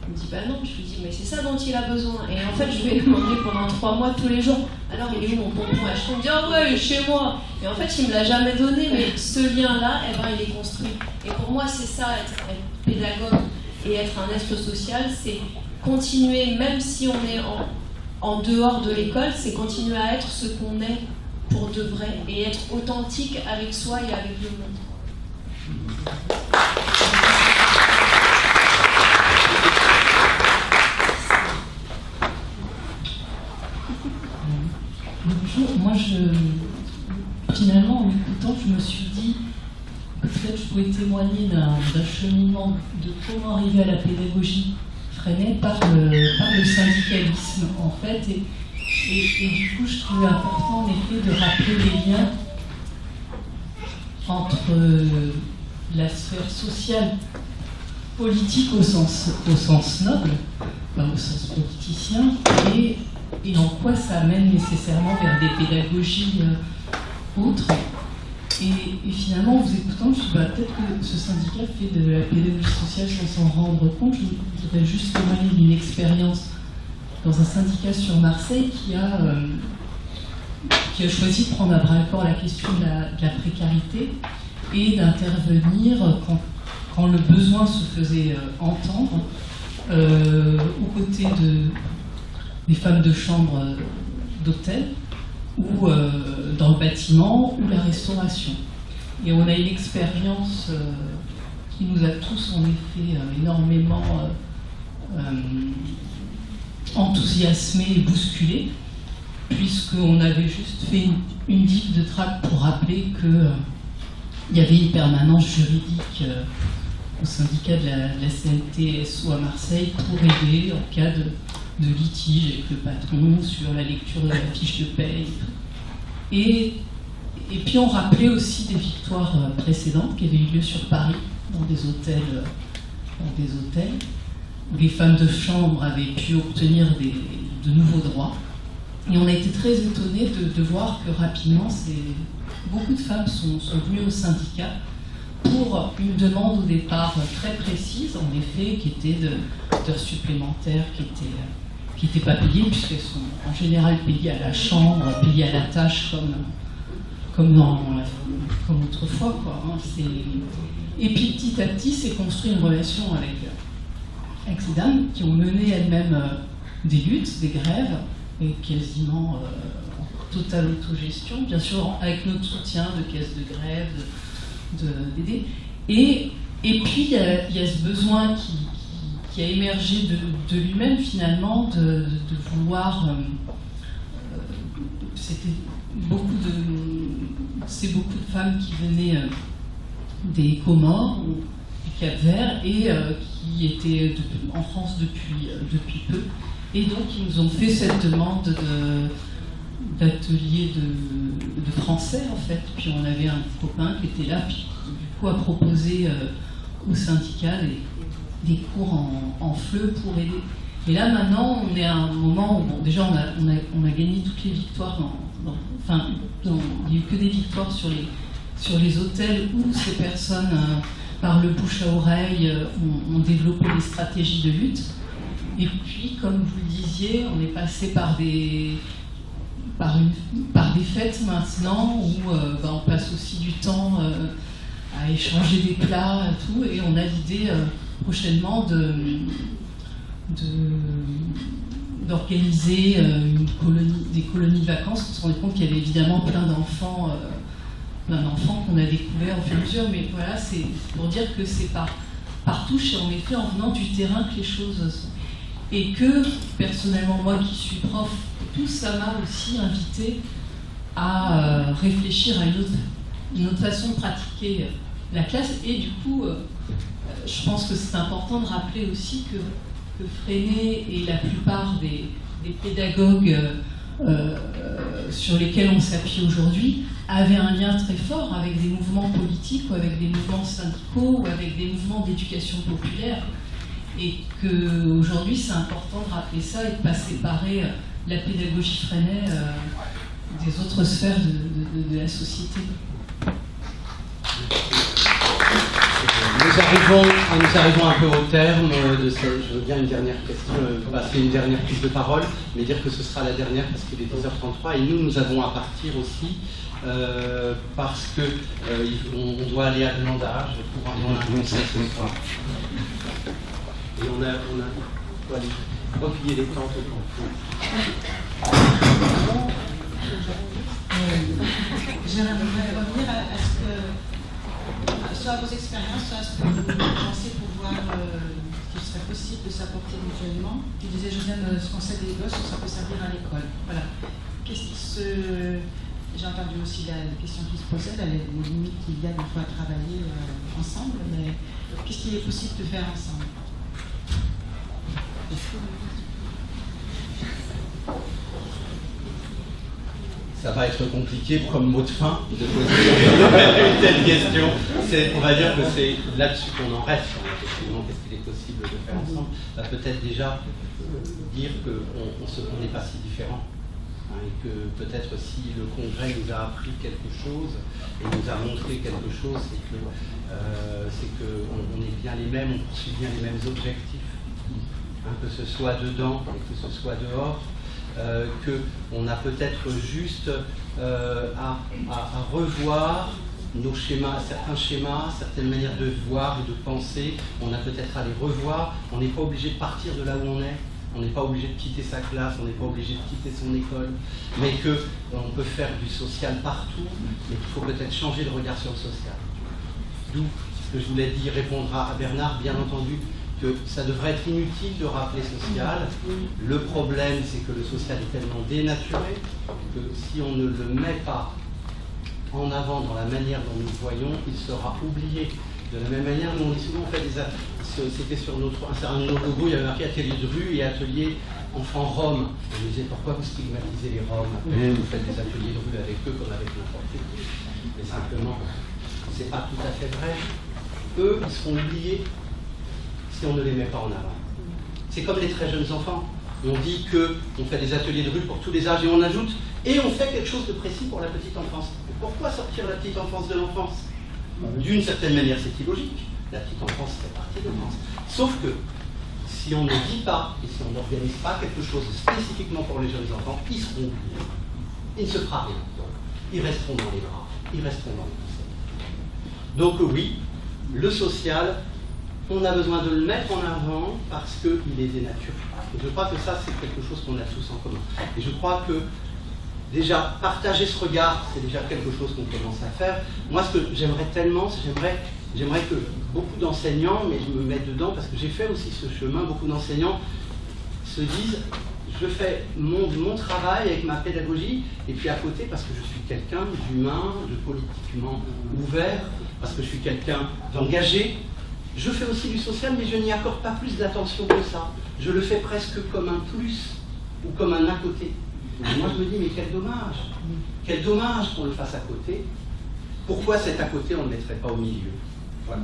Il me dit bah non, je lui dis mais c'est ça dont il a besoin. Et en fait je lui ai demandé pendant 3 mois tous les jours, alors il est où mon pompon? Et je me dis ah ouais, il est chez moi. Et en fait il me l'a jamais donné, mais ce lien-là, il est construit. Et pour moi c'est ça, être pédagogue et être un être social, c'est continuer, même si on est en dehors de l'école, c'est continuer à être ce qu'on est pour de vrai et être authentique avec soi et avec le monde. Bonjour, moi finalement en l'écoutant, je me suis dit que peut-être je pouvais témoigner d'un cheminement de comment arriver à la pédagogie freiné par le syndicalisme en fait et du coup je trouvais important en effet de rappeler les liens entre la sphère sociale politique au sens noble, au sens politicien, et en quoi ça amène nécessairement vers des pédagogies autres. Et finalement, en vous écoutant, je me suis dit, peut-être que ce syndicat fait de la pédagogie sociale sans s'en rendre compte. Je voudrais juste témoigner d'une expérience dans un syndicat sur Marseille qui a choisi de prendre à bras-le-corps la question de la précarité et d'intervenir quand le besoin se faisait entendre aux côtés des femmes de chambre d'hôtel ou dans le bâtiment ou la restauration. Et on a une expérience qui nous a tous en effet énormément enthousiasmés et bousculés, puisqu'on avait juste fait une digue de tract pour rappeler qu'il y avait une permanence juridique au syndicat de la CNTSO à Marseille pour aider en cas de litige avec le patron sur la lecture de la fiche de paye. Et puis on rappelait aussi des victoires précédentes qui avaient eu lieu sur Paris, dans des hôtels où les femmes de chambre avaient pu obtenir de nouveaux droits. Et on a été très étonnés de voir que rapidement, beaucoup de femmes sont venues au syndicat pour une demande au départ très précise, en effet, qui était d'heures supplémentaires qui n'étaient pas payées, puisqu'elles sont en général payées à la chambre, payées à la tâche comme autrefois, quoi, hein. Et puis petit à petit s'est construit une relation avec ces dames qui ont mené elles-mêmes des luttes, des grèves, et quasiment en totale autogestion, bien sûr avec notre soutien de caisses de grève, d'aider. Et puis il y a ce besoin qui a émergé de lui-même finalement de vouloir. C'était beaucoup de femmes qui venaient des Comores ou du Cap-Vert et qui étaient en France depuis peu. Et donc ils nous ont fait cette demande d'atelier de français en fait. Puis on avait un copain qui était là, puis du coup a proposé au syndicat des cours en FLE pour aider. Et là maintenant on est à un moment où bon, déjà on a gagné toutes les victoires. Il n'y a eu que des victoires sur les hôtels où ces personnes par le bouche à oreille ont développé des stratégies de lutte. Et puis, comme vous le disiez, on est passé par des fêtes maintenant où on passe aussi du temps à échanger des plats et tout, et on a l'idée prochainement d'organiser des colonies de vacances. On se rendait compte qu'il y avait évidemment plein d'enfants qu'on a découverts au fur et à mesure, mais voilà, c'est pour dire que c'est par touche, et en effet en venant du terrain que les choses sont. Et que, personnellement, moi qui suis prof, tout ça m'a aussi invité à réfléchir à une autre façon de pratiquer la classe. Et du coup, je pense que c'est important de rappeler aussi que Freinet et la plupart des pédagogues sur lesquels on s'appuie aujourd'hui avaient un lien très fort avec des mouvements politiques ou avec des mouvements syndicaux ou avec des mouvements d'éducation populaire. Et qu'aujourd'hui, c'est important de rappeler ça et de ne pas séparer la pédagogie Freinet des autres sphères de la société. Nous arrivons un peu au terme de cette. Je veux bien une dernière question, passer une dernière prise de parole, mais dire que ce sera la dernière parce qu'il est 10h33 et nous avons à partir aussi parce que on doit aller à Glandage pour un conseil ce soir. Et on a aller replier les tentes au camp. J'aimerais revenir soit à vos expériences, soit à ce que vous pensez pouvoir, qu'il serait possible de s'apporter mutuellement. Vous disiez, Josiane, ce qu'on sait des gosses, ça peut servir à l'école. Voilà. J'ai entendu aussi la question qui se posait, les limites qu'il y a des fois à travailler ensemble, mais qu'est-ce qu'il est possible de faire ensemble? Ça va être compliqué comme mot de fin de poser une telle question. On va dire que c'est là-dessus qu'on en reste. Effectivement, qu'est-ce qu'il est possible de faire ensemble? Peut-être déjà dire qu'on n'est pas si différents. Et que peut-être si le Congrès nous a appris quelque chose et nous a montré quelque chose, c'est qu'on est bien les mêmes, on poursuit bien les mêmes objectifs. Que ce soit dedans et que ce soit dehors, qu'on a peut-être juste à revoir nos schémas, certaines manières de voir et de penser, on a peut-être à les revoir, on n'est pas obligé de partir de là où on est, on n'est pas obligé de quitter sa classe, on n'est pas obligé de quitter son école, mais qu'on peut faire du social partout, mais qu'il faut peut-être changer de regard sur le social. D'où ce que je voulais dire, répondre à Bernard, bien entendu, que ça devrait être inutile de rappeler social. Le problème, c'est que le social est tellement dénaturé que si on ne le met pas en avant dans la manière dont nous voyons, il sera oublié. De la même manière, nous on dit souvent, c'était sur un certain logo, il y avait marqué atelier de rue et atelier enfants roms. On nous disait pourquoi vous stigmatisez les roms, vous faites des ateliers de rue avec eux comme avec n'importe qui. Mais simplement, c'est pas tout à fait vrai. Eux, ils seront oubliés si on ne les met pas en avant. C'est comme les très jeunes enfants. On dit qu'on fait des ateliers de rue pour tous les âges et on ajoute « et on fait quelque chose de précis pour la petite enfance ». Pourquoi sortir la petite enfance de l'enfance? D'une certaine manière, c'est illogique. La petite enfance fait partie de l'enfance. Sauf que si on ne dit pas et si on n'organise pas quelque chose spécifiquement pour les jeunes enfants, ils seront oubliés. Il ne se fera rien. Ils resteront dans les bras. Ils resteront dans les conseils. Donc oui, le social, on a besoin de le mettre en avant parce qu'il est dénaturé. Et je crois que ça, c'est quelque chose qu'on a tous en commun. Et je crois que déjà, partager ce regard, c'est déjà quelque chose qu'on commence à faire. Moi, ce que j'aimerais tellement, j'aimerais que beaucoup d'enseignants, mais je me mets dedans parce que j'ai fait aussi ce chemin, beaucoup d'enseignants se disent, je fais mon travail avec ma pédagogie, et puis à côté, parce que je suis quelqu'un d'humain, de politiquement ouvert, parce que je suis quelqu'un d'engagé, je fais aussi du social, mais je n'y accorde pas plus d'attention que ça. Je le fais presque comme un plus, ou comme un à côté. Et moi je me dis, mais quel dommage qu'on le fasse à côté. Pourquoi cet à côté, on ne le mettrait pas au milieu? Voilà.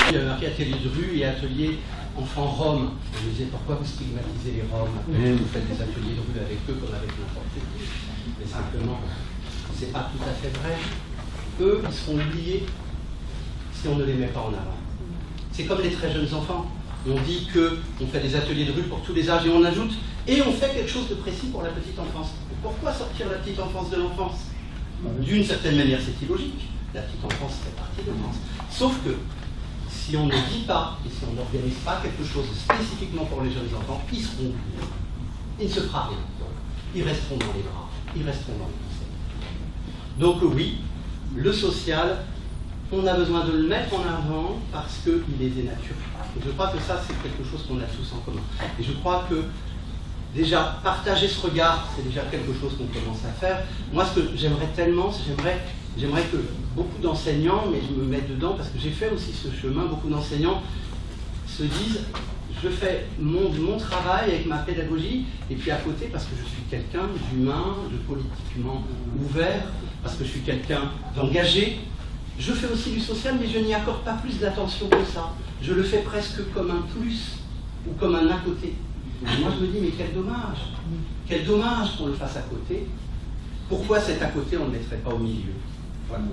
Il y avait marqué atelier de rue et atelier enfants roms. On me disait, pourquoi vous stigmatisez les roms? Vous faites des ateliers de rue avec eux comme avec n'importe qui. Mais simplement, c'est pas tout à fait vrai. Eux, ils seront oubliés si on ne les met pas en avant. C'est comme les très jeunes enfants. On dit qu'on fait des ateliers de rue pour tous les âges et on ajoute « et on fait quelque chose de précis pour la petite enfance ». Pourquoi sortir la petite enfance de l'enfance? D'une certaine manière, c'est illogique. La petite enfance fait partie de l'enfance. Sauf que si on ne dit pas et si on n'organise pas quelque chose spécifiquement pour les jeunes enfants, ils seront oubliés. Il ne se fera rien. Ils resteront dans les bras. Ils resteront dans les conseils. Donc oui, le social, on a besoin de le mettre en avant parce qu'il est dénaturé. Et je crois que ça, c'est quelque chose qu'on a tous en commun. Et je crois que déjà, partager ce regard, c'est déjà quelque chose qu'on commence à faire. Moi, ce que j'aimerais tellement, j'aimerais que beaucoup d'enseignants, mais je me mets dedans parce que j'ai fait aussi ce chemin, beaucoup d'enseignants se disent, je fais mon travail avec ma pédagogie, et puis à côté, parce que je suis quelqu'un d'humain, de politiquement ouvert, parce que je suis quelqu'un d'engagé, je fais aussi du social, mais je n'y accorde pas plus d'attention que ça. Je le fais presque comme un plus, ou comme un à côté. Et moi je me dis, mais quel dommage qu'on le fasse à côté. Pourquoi cet à côté, on ne le mettrait pas au milieu? Voilà.